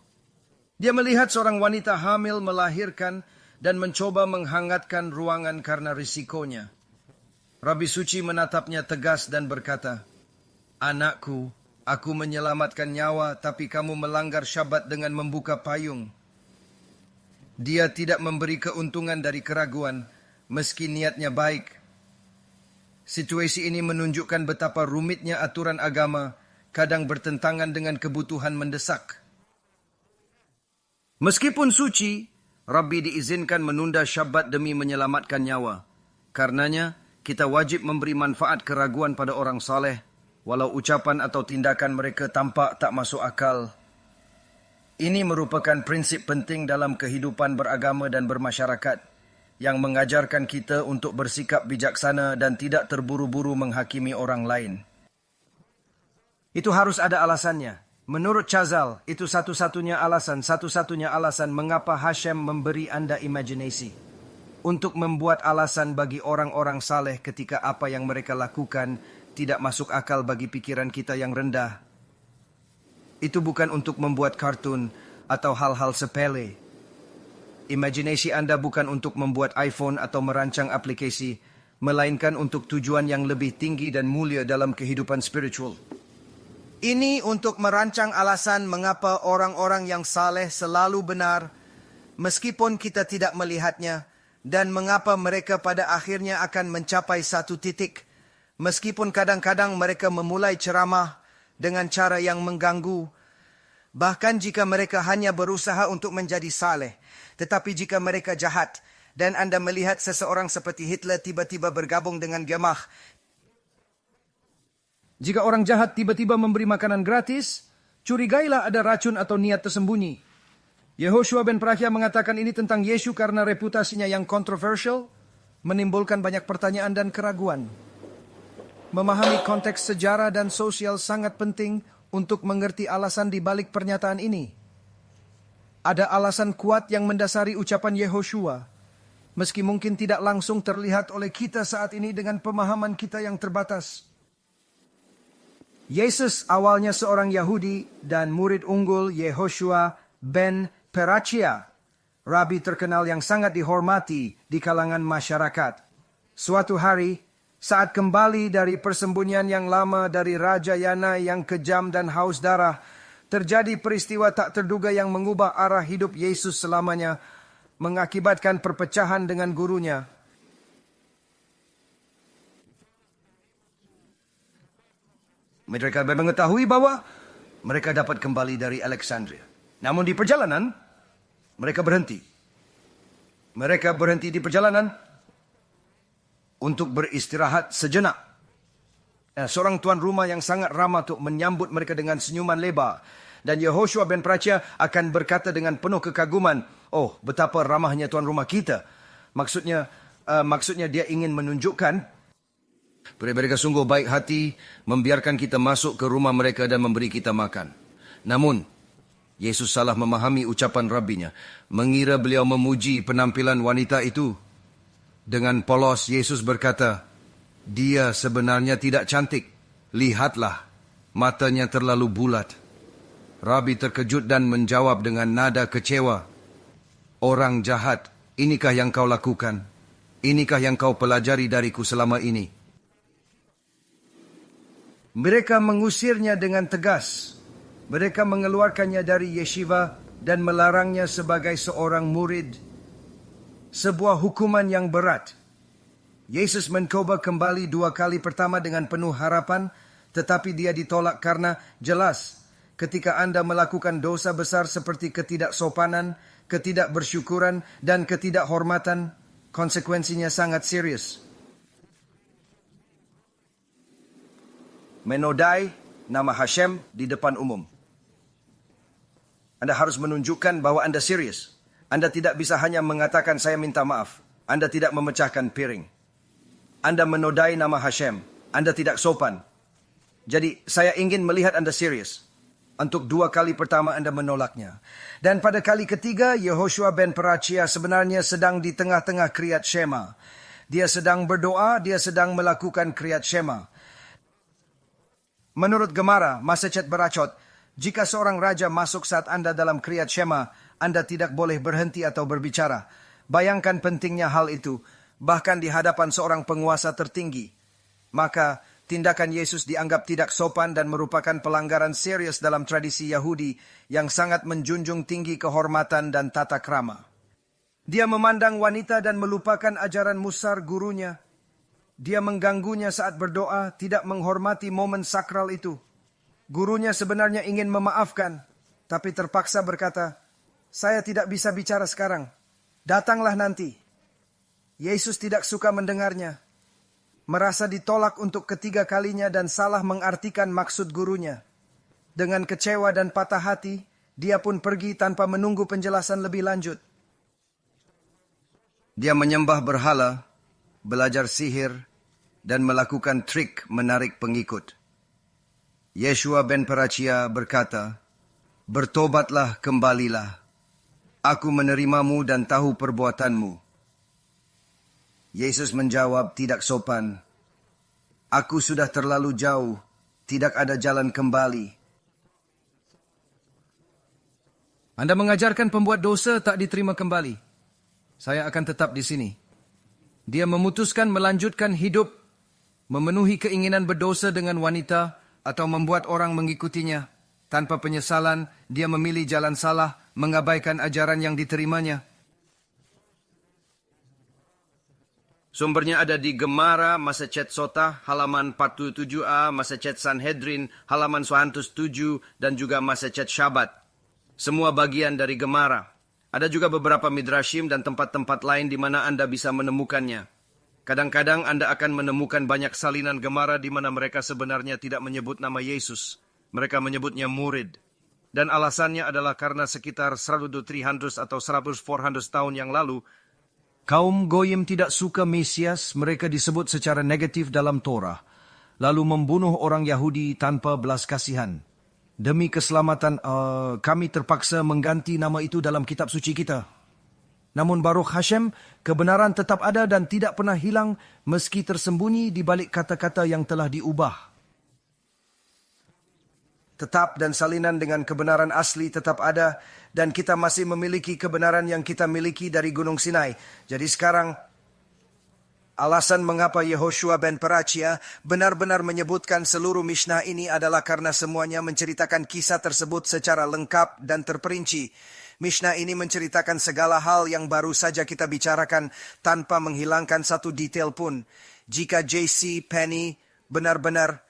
Dia melihat seorang wanita hamil melahirkan dan mencoba menghangatkan ruangan karena risikonya. Rabbi suci menatapnya tegas dan berkata, Anakku, aku menyelamatkan nyawa, tapi kamu melanggar Syabat dengan membuka payung. Dia tidak memberi keuntungan dari keraguan, meski niatnya baik. Situasi ini menunjukkan betapa rumitnya aturan agama, kadang bertentangan dengan kebutuhan mendesak. Meskipun suci, Rabbi diizinkan menunda Syabat demi menyelamatkan nyawa. Karenanya, kita wajib memberi manfaat keraguan pada orang saleh, walau ucapan atau tindakan mereka tampak tak masuk akal. Ini merupakan prinsip penting dalam kehidupan beragama dan bermasyarakat, yang mengajarkan kita untuk bersikap bijaksana dan tidak terburu-buru menghakimi orang lain. Itu harus ada alasannya. Menurut Chazal, itu satu-satunya alasan mengapa Hashem memberi Anda imajinasi. Untuk membuat alasan bagi orang-orang saleh ketika apa yang mereka lakukan tidak masuk akal bagi pikiran kita yang rendah. Itu bukan untuk membuat kartun atau hal-hal sepele. Imajinasi Anda bukan untuk membuat iPhone atau merancang aplikasi, melainkan untuk tujuan yang lebih tinggi dan mulia dalam kehidupan spiritual. Ini untuk merancang alasan mengapa orang-orang yang saleh selalu benar, meskipun kita tidak melihatnya, dan mengapa mereka pada akhirnya akan mencapai satu titik, meskipun kadang-kadang mereka memulai ceramah dengan cara yang mengganggu, bahkan jika mereka hanya berusaha untuk menjadi saleh. Tetapi jika mereka jahat, dan Anda melihat seseorang seperti Hitler tiba-tiba bergabung dengan Gemah, Jika orang jahat tiba-tiba memberi makanan gratis, curigailah ada racun atau niat tersembunyi. Yehoshua ben Parachia mengatakan ini tentang Yesus karena reputasinya yang kontroversial, menimbulkan banyak pertanyaan dan keraguan. Memahami konteks sejarah dan sosial sangat penting untuk mengerti alasan di balik pernyataan ini. Ada alasan kuat yang mendasari ucapan Yehoshua, meski mungkin tidak langsung terlihat oleh kita saat ini dengan pemahaman kita yang terbatas. Yesus awalnya seorang Yahudi dan murid unggul Yehoshua ben Parachia, rabi terkenal yang sangat dihormati di kalangan masyarakat. Suatu hari, saat kembali dari persembunyian yang lama dari Raja Yanai yang kejam dan haus darah, terjadi peristiwa tak terduga yang mengubah arah hidup Yesus selamanya, mengakibatkan perpecahan dengan gurunya. Mereka mengetahui bahwa mereka dapat kembali dari Alexandria. Namun di perjalanan, mereka berhenti. Mereka berhenti di perjalanan untuk beristirahat sejenak. Seorang tuan rumah yang sangat ramah untuk menyambut mereka dengan senyuman lebar. Dan Yehoshua ben Parachia akan berkata dengan penuh kekaguman, "Oh, betapa ramahnya tuan rumah kita." Maksudnya dia ingin menunjukkan mereka sungguh baik hati membiarkan kita masuk ke rumah mereka dan memberi kita makan. Namun, Yesus salah memahami ucapan Rabbinya, mengira beliau memuji penampilan wanita itu. Dengan polos, Yesus berkata, "Dia sebenarnya tidak cantik. Lihatlah, matanya terlalu bulat." Rabbi terkejut dan menjawab dengan nada kecewa, "Orang jahat, inikah yang kau lakukan? Inikah yang kau pelajari dariku selama ini?" Mereka mengusirnya dengan tegas. Mereka mengeluarkannya dari yeshiva dan melarangnya sebagai seorang murid. Sebuah hukuman yang berat. Yesus mencoba kembali 2 kali, pertama dengan penuh harapan, tetapi dia ditolak karena jelas ketika Anda melakukan dosa besar seperti ketidaksopanan, ketidakbersyukuran, dan ketidakhormatan, konsekuensinya sangat serius. Menodai nama Hashem di depan umum. Anda harus menunjukkan bahwa Anda serius. Anda tidak bisa hanya mengatakan saya minta maaf. Anda tidak memecahkan piring. Anda menodai nama Hashem. Anda tidak sopan. Jadi saya ingin melihat Anda serius. Untuk 2 kali pertama Anda menolaknya. Dan pada kali ketiga, Yehoshua ben Parachia sebenarnya sedang di tengah-tengah Kriyat Shema. Dia sedang berdoa, dia sedang melakukan Kriyat Shema. Menurut Gemara, Masechet Berachot, jika seorang raja masuk saat Anda dalam Kriyat Shema, Anda tidak boleh berhenti atau berbicara. Bayangkan pentingnya hal itu, bahkan di hadapan seorang penguasa tertinggi. Maka, tindakan Yesus dianggap tidak sopan dan merupakan pelanggaran serius dalam tradisi Yahudi yang sangat menjunjung tinggi kehormatan dan tata krama. Dia memandang wanita dan melupakan ajaran musar gurunya. Dia mengganggunya saat berdoa, tidak menghormati momen sakral itu. Gurunya sebenarnya ingin memaafkan, tapi terpaksa berkata, "Saya tidak bisa bicara sekarang. Datanglah nanti." Yesus tidak suka mendengarnya. Merasa ditolak untuk ketiga kalinya dan salah mengartikan maksud gurunya. Dengan kecewa dan patah hati, dia pun pergi tanpa menunggu penjelasan lebih lanjut. Dia menyembah berhala, belajar sihir, dan melakukan trik menarik pengikut. Yeshua ben Parachia berkata, "Bertobatlah, kembalilah. Aku menerimamu dan tahu perbuatanmu." Yesus menjawab, "Tidak sopan. Aku sudah terlalu jauh, tidak ada jalan kembali." Anda mengajarkan pembuat dosa tak diterima kembali. Saya akan tetap di sini. Dia memutuskan melanjutkan hidup, memenuhi keinginan berdosa dengan wanita, atau membuat orang mengikutinya. Tanpa penyesalan, dia memilih jalan salah, mengabaikan ajaran yang diterimanya. Sumbernya ada di Gemara, Masechet Sota, halaman 47a, Masechet Sanhedrin, halaman 107, dan juga Masechet Syabat. Semua bagian dari Gemara. Ada juga beberapa midrashim dan tempat-tempat lain di mana Anda bisa menemukannya. Kadang-kadang Anda akan menemukan banyak salinan Gemara di mana mereka sebenarnya tidak menyebut nama Yesus. Mereka menyebutnya murid. Dan alasannya adalah karena sekitar 100-300 atau 100-400 tahun yang lalu, Kaum Goyim tidak suka Mesias, mereka disebut secara negatif dalam Torah, lalu membunuh orang Yahudi tanpa belas kasihan. Demi keselamatan, kami terpaksa mengganti nama itu dalam kitab suci kita. Namun Baruch Hashem, kebenaran tetap ada dan tidak pernah hilang meski tersembunyi di balik kata-kata yang telah diubah. tetap dan salinan dengan kebenaran asli tetap ada, dan kita masih memiliki kebenaran yang kita miliki dari Gunung Sinai. Jadi sekarang, alasan mengapa Yehoshua ben Parachia benar-benar menyebutkan seluruh Mishnah ini adalah karena semuanya menceritakan kisah tersebut secara lengkap dan terperinci. Mishnah ini menceritakan segala hal yang baru saja kita bicarakan tanpa menghilangkan satu detail pun. Jika JC Penny benar-benar,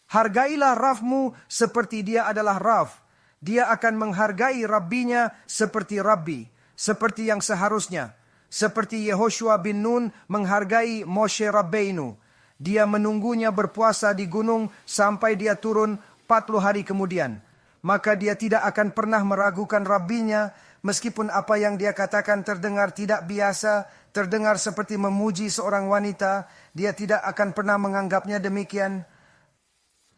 hargailah Raffmu seperti dia adalah Raff. Dia akan menghargai Rabbinya seperti Rabbi, seperti yang seharusnya. Seperti Yehoshua bin Nun menghargai Moshe Rabbeinu. Dia menunggunya berpuasa di gunung sampai dia turun 40 hari kemudian. Maka dia tidak akan pernah meragukan Rabbinya, meskipun apa yang dia katakan terdengar tidak biasa, terdengar seperti memuji seorang wanita, dia tidak akan pernah menganggapnya demikian.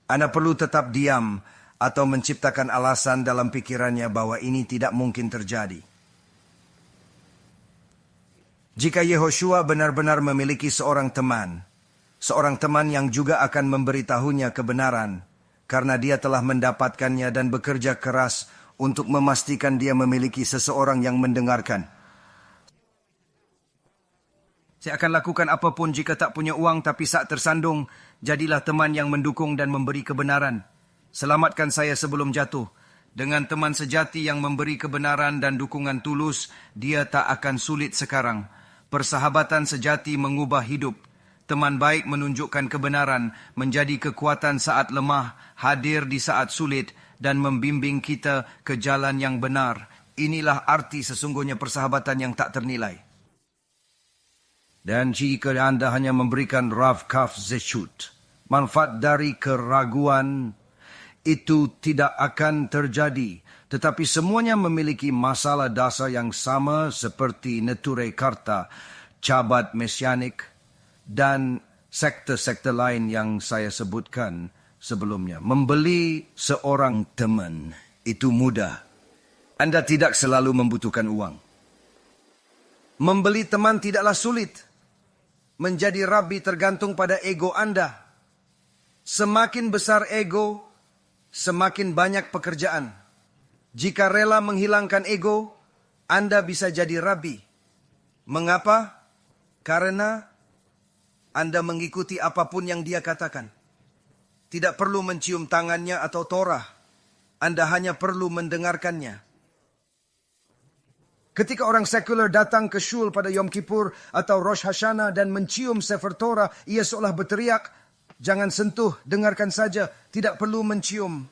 Anda perlu tetap diam atau menciptakan alasan dalam pikirannya bahwa ini tidak mungkin terjadi. Jika Yehoshua benar-benar memiliki seorang teman yang juga akan memberitahunya kebenaran, karena dia telah mendapatkannya dan bekerja keras untuk memastikan dia memiliki seseorang yang mendengarkan. Saya akan lakukan apapun jika tak punya uang, tapi saat tersandung, jadilah teman yang mendukung dan memberi kebenaran. Selamatkan saya sebelum jatuh. Dengan teman sejati yang memberi kebenaran dan dukungan tulus, dia tak akan sulit sekarang. Persahabatan sejati mengubah hidup. Teman baik menunjukkan kebenaran, menjadi kekuatan saat lemah, hadir di saat sulit, dan membimbing kita ke jalan yang benar. Inilah arti sesungguhnya persahabatan yang tak ternilai. Dan jika Anda hanya memberikan Rav Kaf Zeshut, manfaat dari keraguan, itu tidak akan terjadi. Tetapi semuanya memiliki masalah dasar yang sama seperti Neture Karta, Cabat Mesianik, dan sekte-sekte lain yang saya sebutkan sebelumnya. Membeli seorang teman itu mudah. Anda tidak selalu membutuhkan uang. Membeli teman tidaklah sulit. Menjadi rabbi tergantung pada ego Anda. Semakin besar ego, semakin banyak pekerjaan. Jika rela menghilangkan ego, Anda bisa jadi rabbi. Mengapa? Karena Anda mengikuti apapun yang dia katakan. Tidak perlu mencium tangannya atau torah. Anda hanya perlu mendengarkannya. Ketika orang sekuler datang ke syul pada Yom Kippur atau Rosh Hashanah dan mencium Sefer Torah, ia seolah berteriak, jangan sentuh, dengarkan saja, tidak perlu mencium.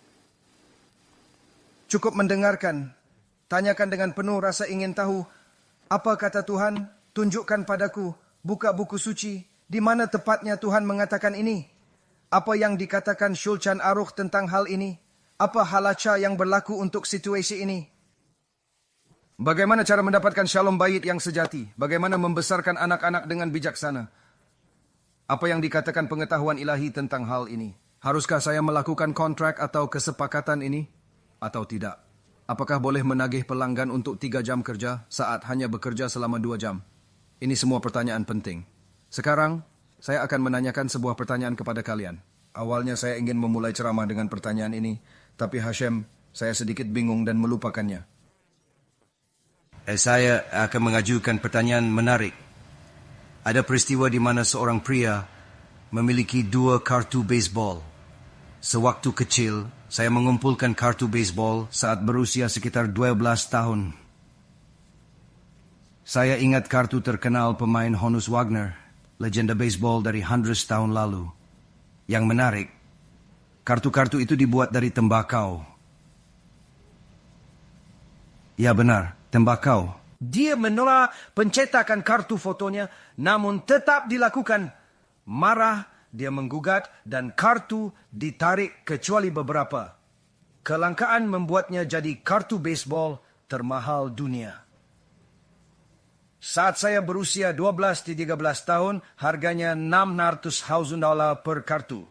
Cukup mendengarkan. Tanyakan dengan penuh rasa ingin tahu, apa kata Tuhan? Tunjukkan padaku, buka buku suci, di mana tepatnya Tuhan mengatakan ini? Apa yang dikatakan Shulchan Aruch tentang hal ini? Apa halacha yang berlaku untuk situasi ini? Bagaimana cara mendapatkan shalom bait yang sejati? Bagaimana membesarkan anak-anak dengan bijaksana? Apa yang dikatakan pengetahuan ilahi tentang hal ini? Haruskah saya melakukan kontrak atau kesepakatan ini? Atau tidak? Apakah boleh menagih pelanggan untuk 3 jam kerja saat hanya bekerja selama 2 jam? Ini semua pertanyaan penting. Sekarang, saya akan menanyakan sebuah pertanyaan kepada kalian. Awalnya saya ingin memulai ceramah dengan pertanyaan ini, tapi Hashem, saya sedikit bingung dan melupakannya. Saya akan mengajukan pertanyaan menarik. Ada peristiwa di mana seorang pria memiliki 2 kartu baseball. Sewaktu kecil, saya mengumpulkan kartu baseball saat berusia sekitar 12 tahun. Saya ingat kartu terkenal pemain Honus Wagner, legenda baseball dari hundreds tahun lalu. Yang menarik, kartu-kartu itu dibuat dari tembakau. Ya benar, tembakau. Dia menolak pencetakan kartu fotonya, namun tetap dilakukan. Marah, dia menggugat dan kartu ditarik kecuali beberapa. Kelangkaan membuatnya jadi kartu baseball termahal dunia. Saat saya berusia 12-13 tahun, harganya $600,000 per kartu.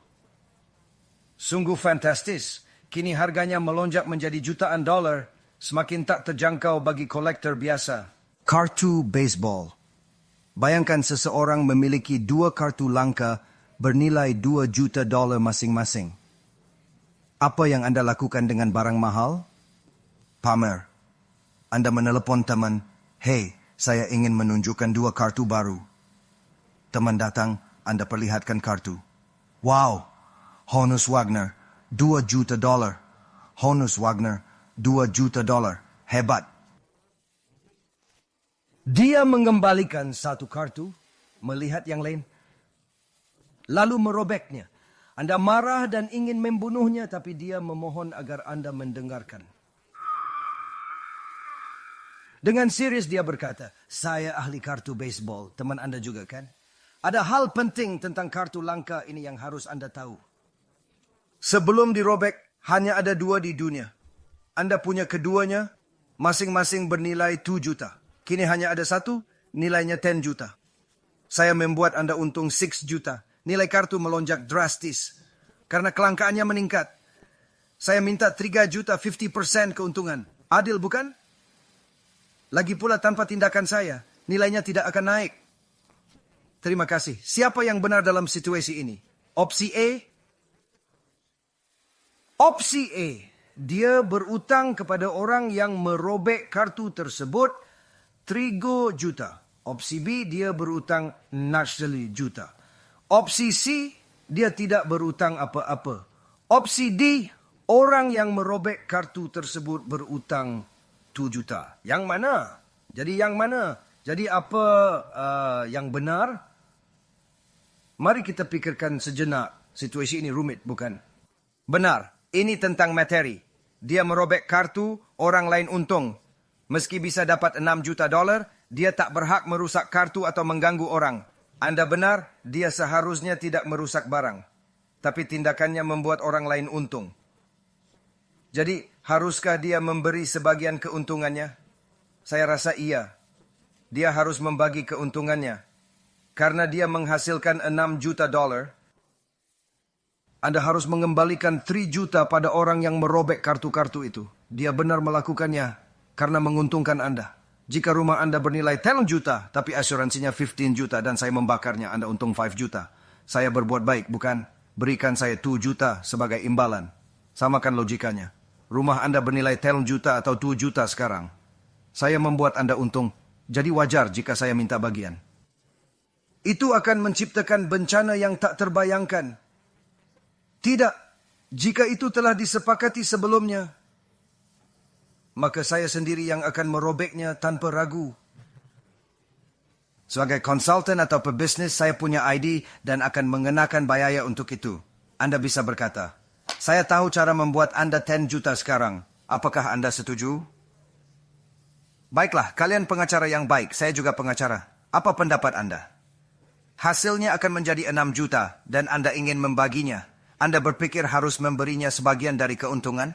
Sungguh fantastis. Kini harganya melonjak menjadi jutaan dolar, semakin tak terjangkau bagi kolektor biasa. Kartu baseball. Bayangkan seseorang memiliki 2 kartu langka bernilai $2 juta masing-masing. Apa yang Anda lakukan dengan barang mahal? Pamer. Anda menelepon teman, "Hey, saya ingin menunjukkan 2 kartu baru." Teman datang, Anda perlihatkan kartu. "Wow, Honus Wagner, $2 juta. Honus Wagner, $2 juta. Hebat." Dia mengembalikan satu kartu, melihat yang lain, lalu merobeknya. Anda marah dan ingin membunuhnya, tapi dia memohon agar Anda mendengarkan. Dengan serius dia berkata, "Saya ahli kartu baseball, teman Anda juga kan? Ada hal penting tentang kartu langka ini yang harus Anda tahu. Sebelum dirobek, hanya ada 2 di dunia. Anda punya keduanya, masing-masing bernilai 2 juta. Kini hanya ada 1, nilainya 10 juta. Saya membuat Anda untung 6 juta. Nilai kartu melonjak drastis karena kelangkaannya meningkat. Saya minta 3 juta 50% keuntungan. Adil bukan? Lagi pula tanpa tindakan saya, nilainya tidak akan naik. Terima kasih. Siapa yang benar dalam situasi ini? Opsi A? Opsi A. Dia berutang kepada orang yang merobek kartu tersebut 3 juta. Opsi B, dia berutang 40 juta. Opsi C, dia tidak berutang apa-apa. Opsi D, orang yang merobek kartu tersebut berutang 2 juta. Yang mana? Jadi yang mana? Jadi apa yang benar? Mari kita pikirkan sejenak. Situasi ini rumit, bukan? Benar, ini tentang materi. Dia merobek kartu, orang lain untung. Meski bisa dapat $6 juta, dia tak berhak merusak kartu atau mengganggu orang. Anda benar, dia seharusnya tidak merusak barang. Tapi tindakannya membuat orang lain untung. Jadi, haruskah dia memberi sebagian keuntungannya? Saya rasa iya. Dia harus membagi keuntungannya. Karena dia menghasilkan $6 juta, Anda harus mengembalikan 3 juta pada orang yang merobek kartu-kartu itu. Dia benar melakukannya karena menguntungkan Anda. Jika rumah Anda bernilai 10 juta, tapi asuransinya 15 juta dan saya membakarnya, Anda untung 5 juta. Saya berbuat baik, bukan? Berikan saya 2 juta sebagai imbalan. Samakan logikanya. Rumah Anda bernilai 10 juta atau 2 juta sekarang. Saya membuat Anda untung, jadi wajar jika saya minta bagian. Itu akan menciptakan bencana yang tak terbayangkan. Tidak, jika itu telah disepakati sebelumnya, maka saya sendiri yang akan merobeknya tanpa ragu. Sebagai konsultan atau pebisnis, saya punya ID dan akan mengenakan biaya untuk itu. Anda bisa berkata, saya tahu cara membuat Anda 10 juta sekarang. Apakah Anda setuju? Baiklah, kalian pengacara yang baik. Saya juga pengacara. Apa pendapat Anda? Hasilnya akan menjadi 6 juta dan Anda ingin membaginya. Anda berpikir harus memberinya sebagian dari keuntungan?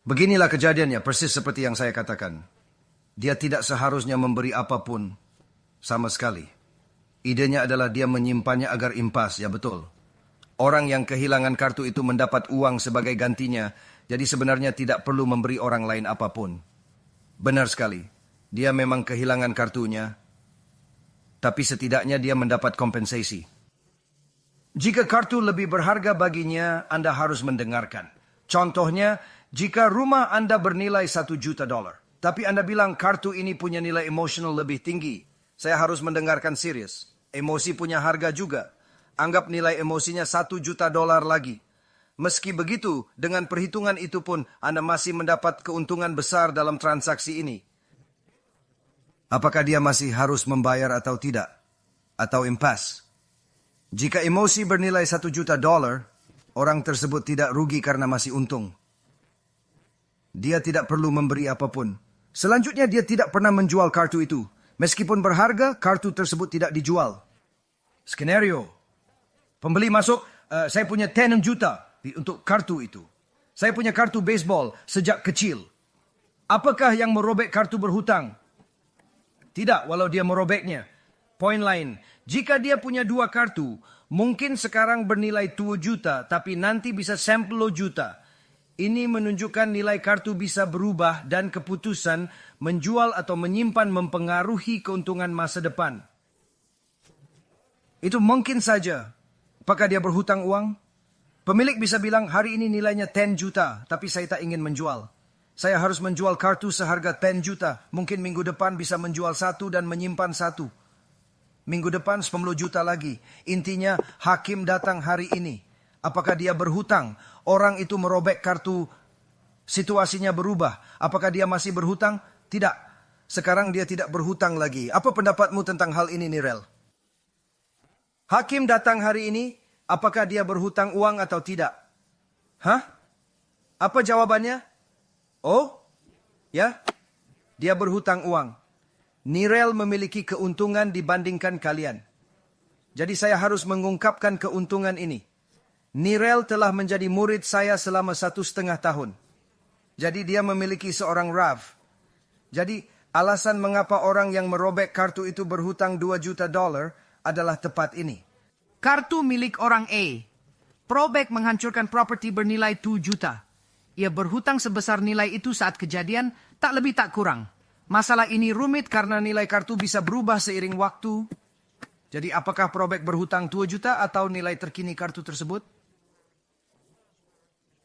Beginilah kejadiannya, persis seperti yang saya katakan. Dia tidak seharusnya memberi apapun sama sekali. Idenya adalah dia menyimpannya agar impas, ya betul. Orang yang kehilangan kartu itu mendapat uang sebagai gantinya, jadi sebenarnya tidak perlu memberi orang lain apapun. Benar sekali, dia memang kehilangan kartunya, tapi setidaknya dia mendapat kompensasi. Jika kartu lebih berharga baginya, Anda harus mendengarkan. Contohnya, jika rumah Anda bernilai $1 juta, tapi Anda bilang kartu ini punya nilai emosional lebih tinggi, saya harus mendengarkan serius. Emosi punya harga juga. Anggap nilai emosinya $1 juta lagi. Meski begitu, dengan perhitungan itu pun Anda masih mendapat keuntungan besar dalam transaksi ini. Apakah dia masih harus membayar atau tidak? Atau impas? Jika emosi bernilai $1 juta, orang tersebut tidak rugi karena masih untung. Dia tidak perlu memberi apapun. Selanjutnya, dia tidak pernah menjual kartu itu. Meskipun berharga, kartu tersebut tidak dijual. Skenario. Pembeli masuk, saya punya 10 juta untuk kartu itu. Saya punya kartu baseball sejak kecil. Apakah yang merobek kartu berhutang? Tidak, walau dia merobeknya. Poin lain, jika dia punya 2 kartu, mungkin sekarang bernilai 2 juta, tapi nanti bisa 10 juta. Ini menunjukkan nilai kartu bisa berubah dan keputusan menjual atau menyimpan mempengaruhi keuntungan masa depan. Itu mungkin saja. Apakah dia berhutang uang? Pemilik bisa bilang hari ini nilainya 10 juta, tapi saya tak ingin menjual. Saya harus menjual kartu seharga 10 juta. Mungkin minggu depan bisa menjual 1 dan menyimpan 1. Minggu depan 10 juta lagi. Intinya hakim datang hari ini. Apakah dia berhutang? Orang itu merobek kartu, situasinya berubah. Apakah dia masih berhutang? Tidak. Sekarang dia tidak berhutang lagi. Apa pendapatmu tentang hal ini, Nirel? Hakim datang hari ini, apakah dia berhutang uang atau tidak? Hah? Apa jawabannya? Oh, ya, dia berhutang uang. Nirel memiliki keuntungan dibandingkan kalian. Jadi saya harus mengungkapkan keuntungan ini. Nirel telah menjadi murid saya selama 1,5 tahun. Jadi dia memiliki seorang Rav. Jadi alasan mengapa orang yang merobek kartu itu berhutang $2 juta adalah tepat ini. Kartu milik orang A. Probek menghancurkan properti bernilai 2 juta. Ia berhutang sebesar nilai itu saat kejadian, tak lebih tak kurang. Masalah ini rumit karena nilai kartu bisa berubah seiring waktu. Jadi apakah Probek berhutang 2 juta atau nilai terkini kartu tersebut?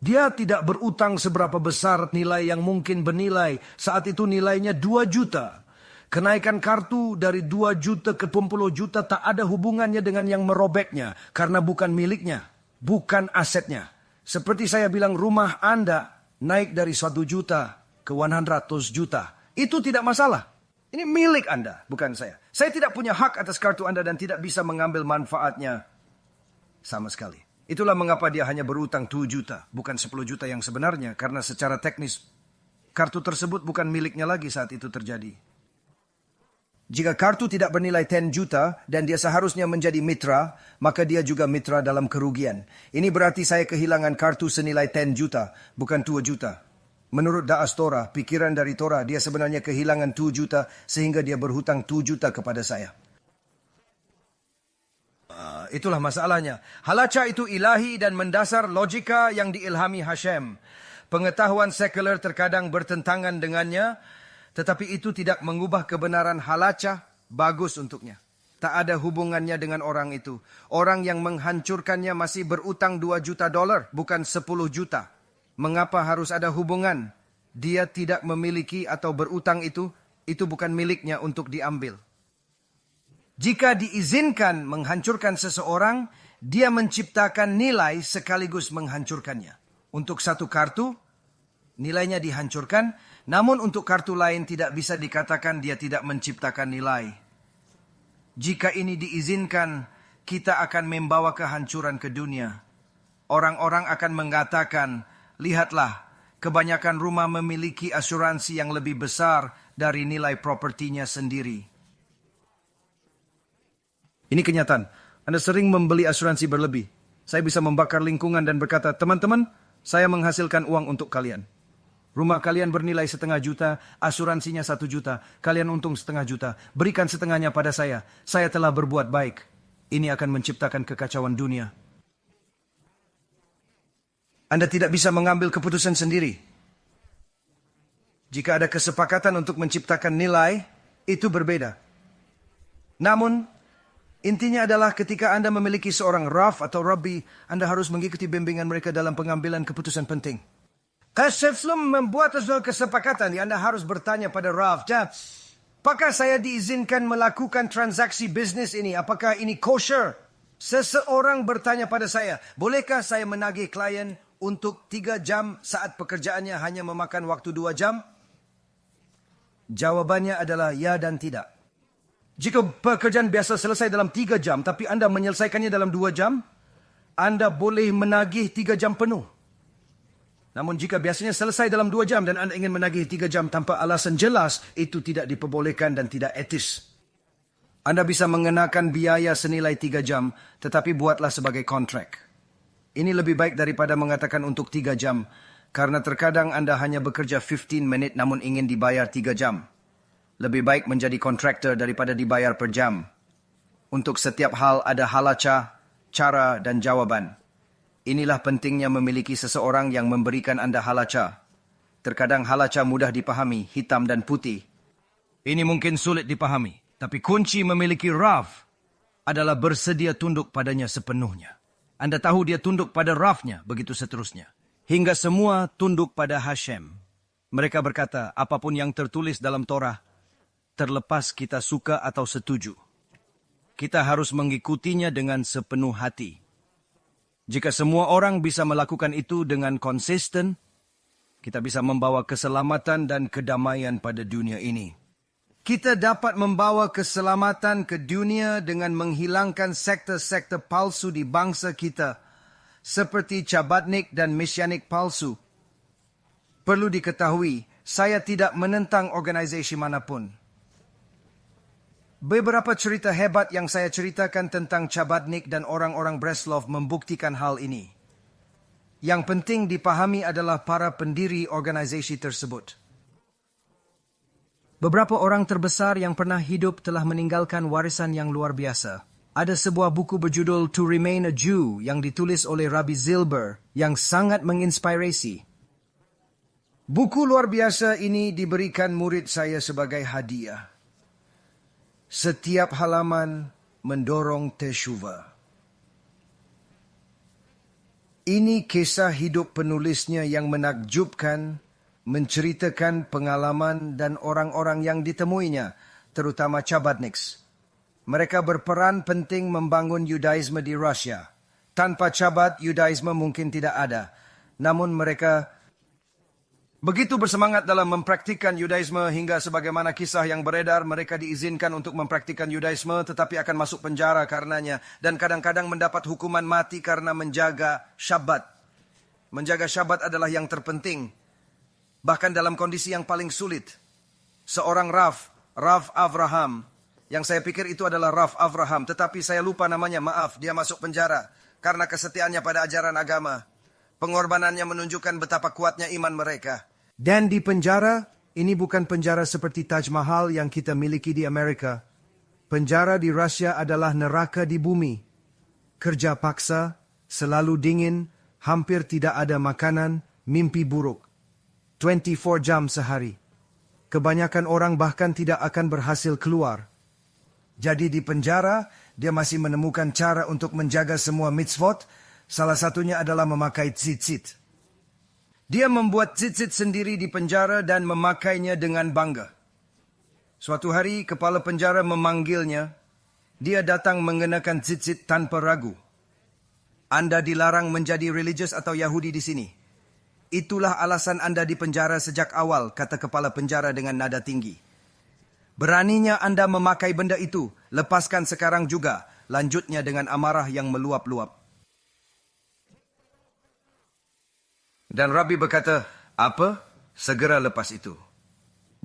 Dia tidak berutang seberapa besar nilai yang mungkin bernilai. Saat itu nilainya 2 juta. Kenaikan kartu dari 2 juta ke 10 juta tak ada hubungannya dengan yang merobeknya. Karena bukan miliknya, bukan asetnya. Seperti saya bilang, rumah Anda naik dari 1 juta ke 100 juta. Itu tidak masalah. Ini milik Anda, bukan saya. Saya tidak punya hak atas kartu Anda dan tidak bisa mengambil manfaatnya sama sekali. Itulah mengapa dia hanya berutang 2 juta, bukan 10 juta yang sebenarnya. Karena secara teknis, kartu tersebut bukan miliknya lagi saat itu terjadi. Jika kartu tidak bernilai 10 juta dan dia seharusnya menjadi mitra, maka dia juga mitra dalam kerugian. Ini berarti saya kehilangan kartu senilai 10 juta, bukan 2 juta. Menurut Daas Torah, pikiran dari Torah, dia sebenarnya kehilangan 2 juta sehingga dia berhutang 2 juta kepada saya. Itulah masalahnya. Halacha itu ilahi dan mendasar logika yang diilhami Hashem. Pengetahuan sekuler terkadang bertentangan dengannya, tetapi itu tidak mengubah kebenaran halacha bagus untuknya. Tak ada hubungannya dengan orang itu. Orang yang menghancurkannya masih berutang $2 juta, bukan 10 juta. Mengapa harus ada hubungan? Dia tidak memiliki atau berutang itu bukan miliknya untuk diambil. Jika diizinkan menghancurkan seseorang, dia menciptakan nilai sekaligus menghancurkannya. Untuk satu kartu, nilainya dihancurkan, namun untuk kartu lain tidak bisa dikatakan dia tidak menciptakan nilai. Jika ini diizinkan, kita akan membawa kehancuran ke dunia. Orang-orang akan mengatakan, lihatlah, kebanyakan rumah memiliki asuransi yang lebih besar dari nilai propertinya sendiri. Ini kenyataan. Anda sering membeli asuransi berlebih. Saya bisa membakar lingkungan dan berkata, teman-teman, saya menghasilkan uang untuk kalian. Rumah kalian bernilai 500.000, asuransinya 1 juta, kalian untung 0,5 juta. Berikan setengahnya pada saya telah berbuat baik. Ini akan menciptakan kekacauan dunia. Anda tidak bisa mengambil keputusan sendiri. Jika ada kesepakatan untuk menciptakan nilai, itu berbeda. Namun, intinya adalah ketika Anda memiliki seorang Rav atau Rabbi, Anda harus mengikuti bimbingan mereka dalam pengambilan keputusan penting. Sebelum membuat sebuah kesepakatan, Anda harus bertanya pada Rav, apakah saya diizinkan melakukan transaksi bisnis ini? Apakah ini kosher? Seseorang bertanya pada saya, bolehkah saya menagih klien untuk 3 jam saat pekerjaannya hanya memakan waktu 2 jam? Jawabannya adalah ya dan tidak. Jika pekerjaan biasa selesai dalam 3 jam, tapi Anda menyelesaikannya dalam 2 jam, Anda boleh menagih 3 jam penuh. Namun jika biasanya selesai dalam 2 jam dan Anda ingin menagih 3 jam tanpa alasan jelas, itu tidak diperbolehkan dan tidak etis. Anda bisa mengenakan biaya senilai 3 jam, tetapi buatlah sebagai kontrak. Ini lebih baik daripada mengatakan untuk 3 jam, karena terkadang Anda hanya bekerja 15 menit namun ingin dibayar 3 jam. Lebih baik menjadi kontraktor daripada dibayar per jam. Untuk setiap hal ada halacha, cara dan jawaban. Inilah pentingnya memiliki seseorang yang memberikan Anda halacha. Terkadang halacha mudah dipahami, hitam dan putih. Ini mungkin sulit dipahami, tapi kunci memiliki Rav adalah bersedia tunduk padanya sepenuhnya. Anda tahu dia tunduk pada Ravnya, begitu seterusnya. Hingga semua tunduk pada Hashem. Mereka berkata, apapun yang tertulis dalam Torah, terlepas kita suka atau setuju, kita harus mengikutinya dengan sepenuh hati. Jika semua orang bisa melakukan itu dengan konsisten, kita bisa membawa keselamatan dan kedamaian pada dunia ini. Kita dapat membawa keselamatan ke dunia dengan menghilangkan sekte-sekte palsu di bangsa kita, seperti Chabadnik dan Mesianik palsu. Perlu diketahui, saya tidak menentang organisasi manapun. Beberapa cerita hebat yang saya ceritakan tentang Chabadnik dan orang-orang Breslov membuktikan hal ini. Yang penting dipahami adalah para pendiri organisasi tersebut. Beberapa orang terbesar yang pernah hidup telah meninggalkan warisan yang luar biasa. Ada sebuah buku berjudul To Remain a Jew yang ditulis oleh Rabbi Zilber yang sangat menginspirasi. Buku luar biasa ini diberikan murid saya sebagai hadiah. Setiap halaman mendorong teshuva. Ini kisah hidup penulisnya yang menakjubkan, menceritakan pengalaman dan orang-orang yang ditemuinya, terutama Chabadniks. Mereka berperan penting membangun Yudaisme di Rusia. Tanpa Chabad, Yudaisme mungkin tidak ada. Namun mereka begitu bersemangat dalam mempraktikkan Yudaisme hingga sebagaimana kisah yang beredar, mereka diizinkan untuk mempraktikkan Yudaisme tetapi akan masuk penjara karenanya. Dan kadang-kadang mendapat hukuman mati karena menjaga Syabat. Menjaga Syabat adalah yang terpenting. Bahkan dalam kondisi yang paling sulit. Seorang Rav Avraham, yang saya pikir itu adalah Rav Avraham, tetapi saya lupa namanya, maaf, dia masuk penjara karena kesetiaannya pada ajaran agama. Pengorbanannya menunjukkan betapa kuatnya iman mereka. Dan di penjara, ini bukan penjara seperti Taj Mahal yang kita miliki di Amerika. Penjara di Rusia adalah neraka di bumi. Kerja paksa, selalu dingin, hampir tidak ada makanan, mimpi buruk. 24 jam sehari. Kebanyakan orang bahkan tidak akan berhasil keluar. Jadi di penjara, dia masih menemukan cara untuk menjaga semua mitzvot. Salah satunya adalah memakai tzitzit. Dia membuat tzitzit sendiri di penjara dan memakainya dengan bangga. Suatu hari, kepala penjara memanggilnya. Dia datang mengenakan tzitzit tanpa ragu. Anda dilarang menjadi religius atau Yahudi di sini. Itulah alasan Anda dipenjara sejak awal, kata kepala penjara dengan nada tinggi. Beraninya Anda memakai benda itu, lepaskan sekarang juga, lanjutnya dengan amarah yang meluap-luap. Dan Rabbi berkata, apa? Segera lepas itu.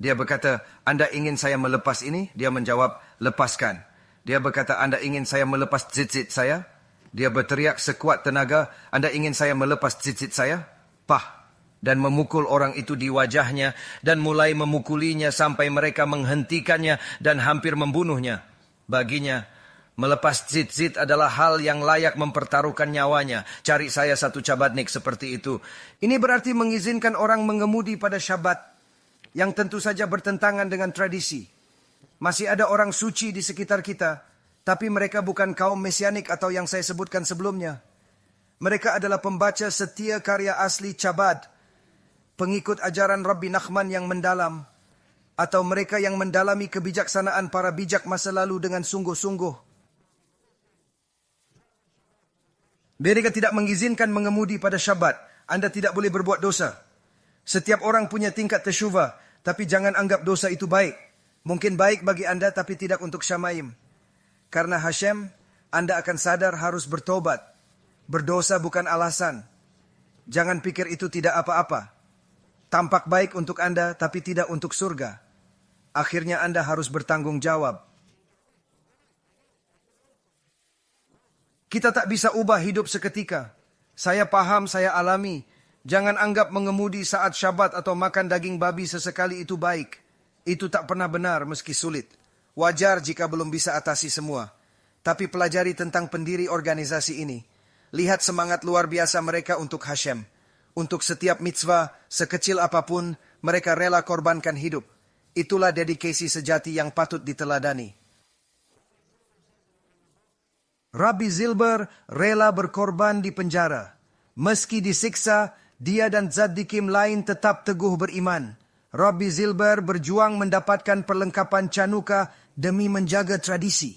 Dia berkata, Anda ingin saya melepas ini? Dia menjawab, lepaskan. Dia berkata, Anda ingin saya melepas tzitzit saya? Dia berteriak sekuat tenaga, Anda ingin saya melepas tzitzit saya? Pah! Dan memukul orang itu di wajahnya dan mulai memukulinya sampai mereka menghentikannya dan hampir membunuhnya. Baginya, melepas tzitzit adalah hal yang layak mempertaruhkan nyawanya. Cari saya satu cabadnik seperti itu. Ini berarti mengizinkan orang mengemudi pada Syabat yang tentu saja bertentangan dengan tradisi. Masih ada orang suci di sekitar kita, tapi mereka bukan kaum mesianik atau yang saya sebutkan sebelumnya. Mereka adalah pembaca setia karya asli Chabad, pengikut ajaran Rabbi Nachman yang mendalam, atau mereka yang mendalami kebijaksanaan para bijak masa lalu dengan sungguh-sungguh. Mereka tidak mengizinkan mengemudi pada Syabat. Anda tidak boleh berbuat dosa. Setiap orang punya tingkat tesyuva, tapi jangan anggap dosa itu baik. Mungkin baik bagi Anda, tapi tidak untuk Syamaim. Karena Hashem, Anda akan sadar harus bertobat. Berdosa bukan alasan. Jangan pikir itu tidak apa-apa. Tampak baik untuk Anda, tapi tidak untuk surga. Akhirnya Anda harus bertanggung jawab. Kita tak bisa ubah hidup seketika. Saya paham, saya alami. Jangan anggap mengemudi saat Syabat atau makan daging babi sesekali itu baik. Itu tak pernah benar meski sulit. Wajar jika belum bisa atasi semua. Tapi pelajari tentang pendiri organisasi ini. Lihat semangat luar biasa mereka untuk Hashem. Untuk setiap mitzvah, sekecil apapun, mereka rela korbankan hidup. Itulah dedikasi sejati yang patut diteladani. Rabbi Zilber rela berkorban di penjara. Meski disiksa, dia dan Tzaddikim lain tetap teguh beriman. Rabbi Zilber berjuang mendapatkan perlengkapan Chanukah demi menjaga tradisi.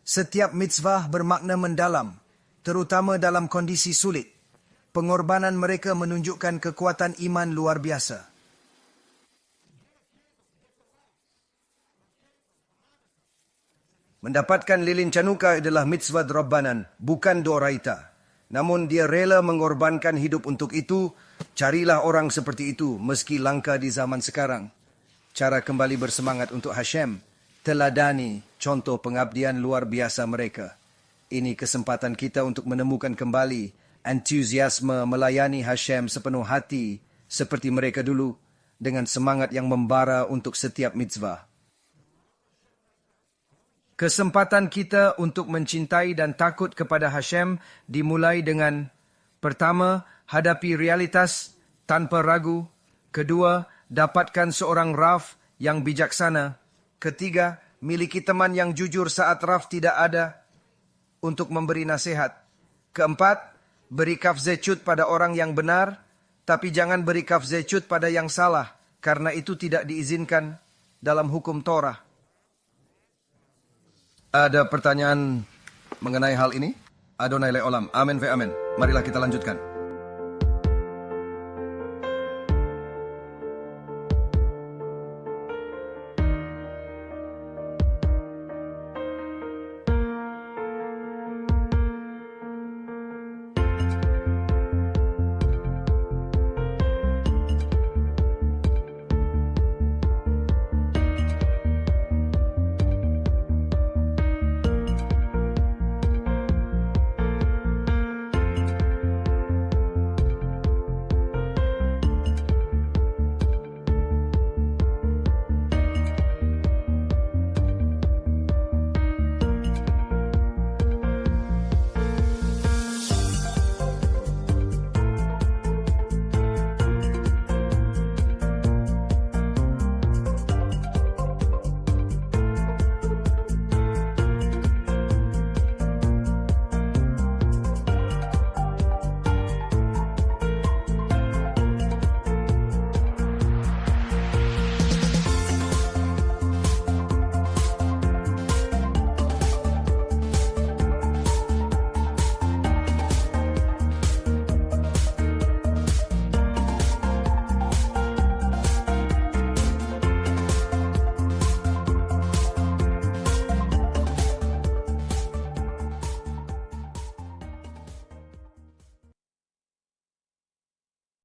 Setiap mitzvah bermakna mendalam, terutama dalam kondisi sulit. Pengorbanan mereka menunjukkan kekuatan iman luar biasa. Mendapatkan lilin Chanukah adalah mitzvah Rabbanan, bukan doraita. Namun dia rela mengorbankan hidup untuk itu. Carilah orang seperti itu meski langka di zaman sekarang. Cara kembali bersemangat untuk Hashem. Teladani contoh pengabdian luar biasa mereka. Ini kesempatan kita untuk menemukan kembali entusiasme melayani Hashem sepenuh hati seperti mereka dulu dengan semangat yang membara untuk setiap mitzvah. Kesempatan kita untuk mencintai dan takut kepada Hashem dimulai dengan pertama, hadapi realitas tanpa ragu. Kedua, dapatkan seorang Raf yang bijaksana. Ketiga, miliki teman yang jujur saat Raf tidak ada untuk memberi nasihat. Keempat, beri kafzecut pada orang yang benar, tapi jangan beri kafzecut pada yang salah, karena itu tidak diizinkan dalam hukum Torah. Ada pertanyaan mengenai hal ini? Adonai le'olam. Amin ve amin. Marilah kita lanjutkan.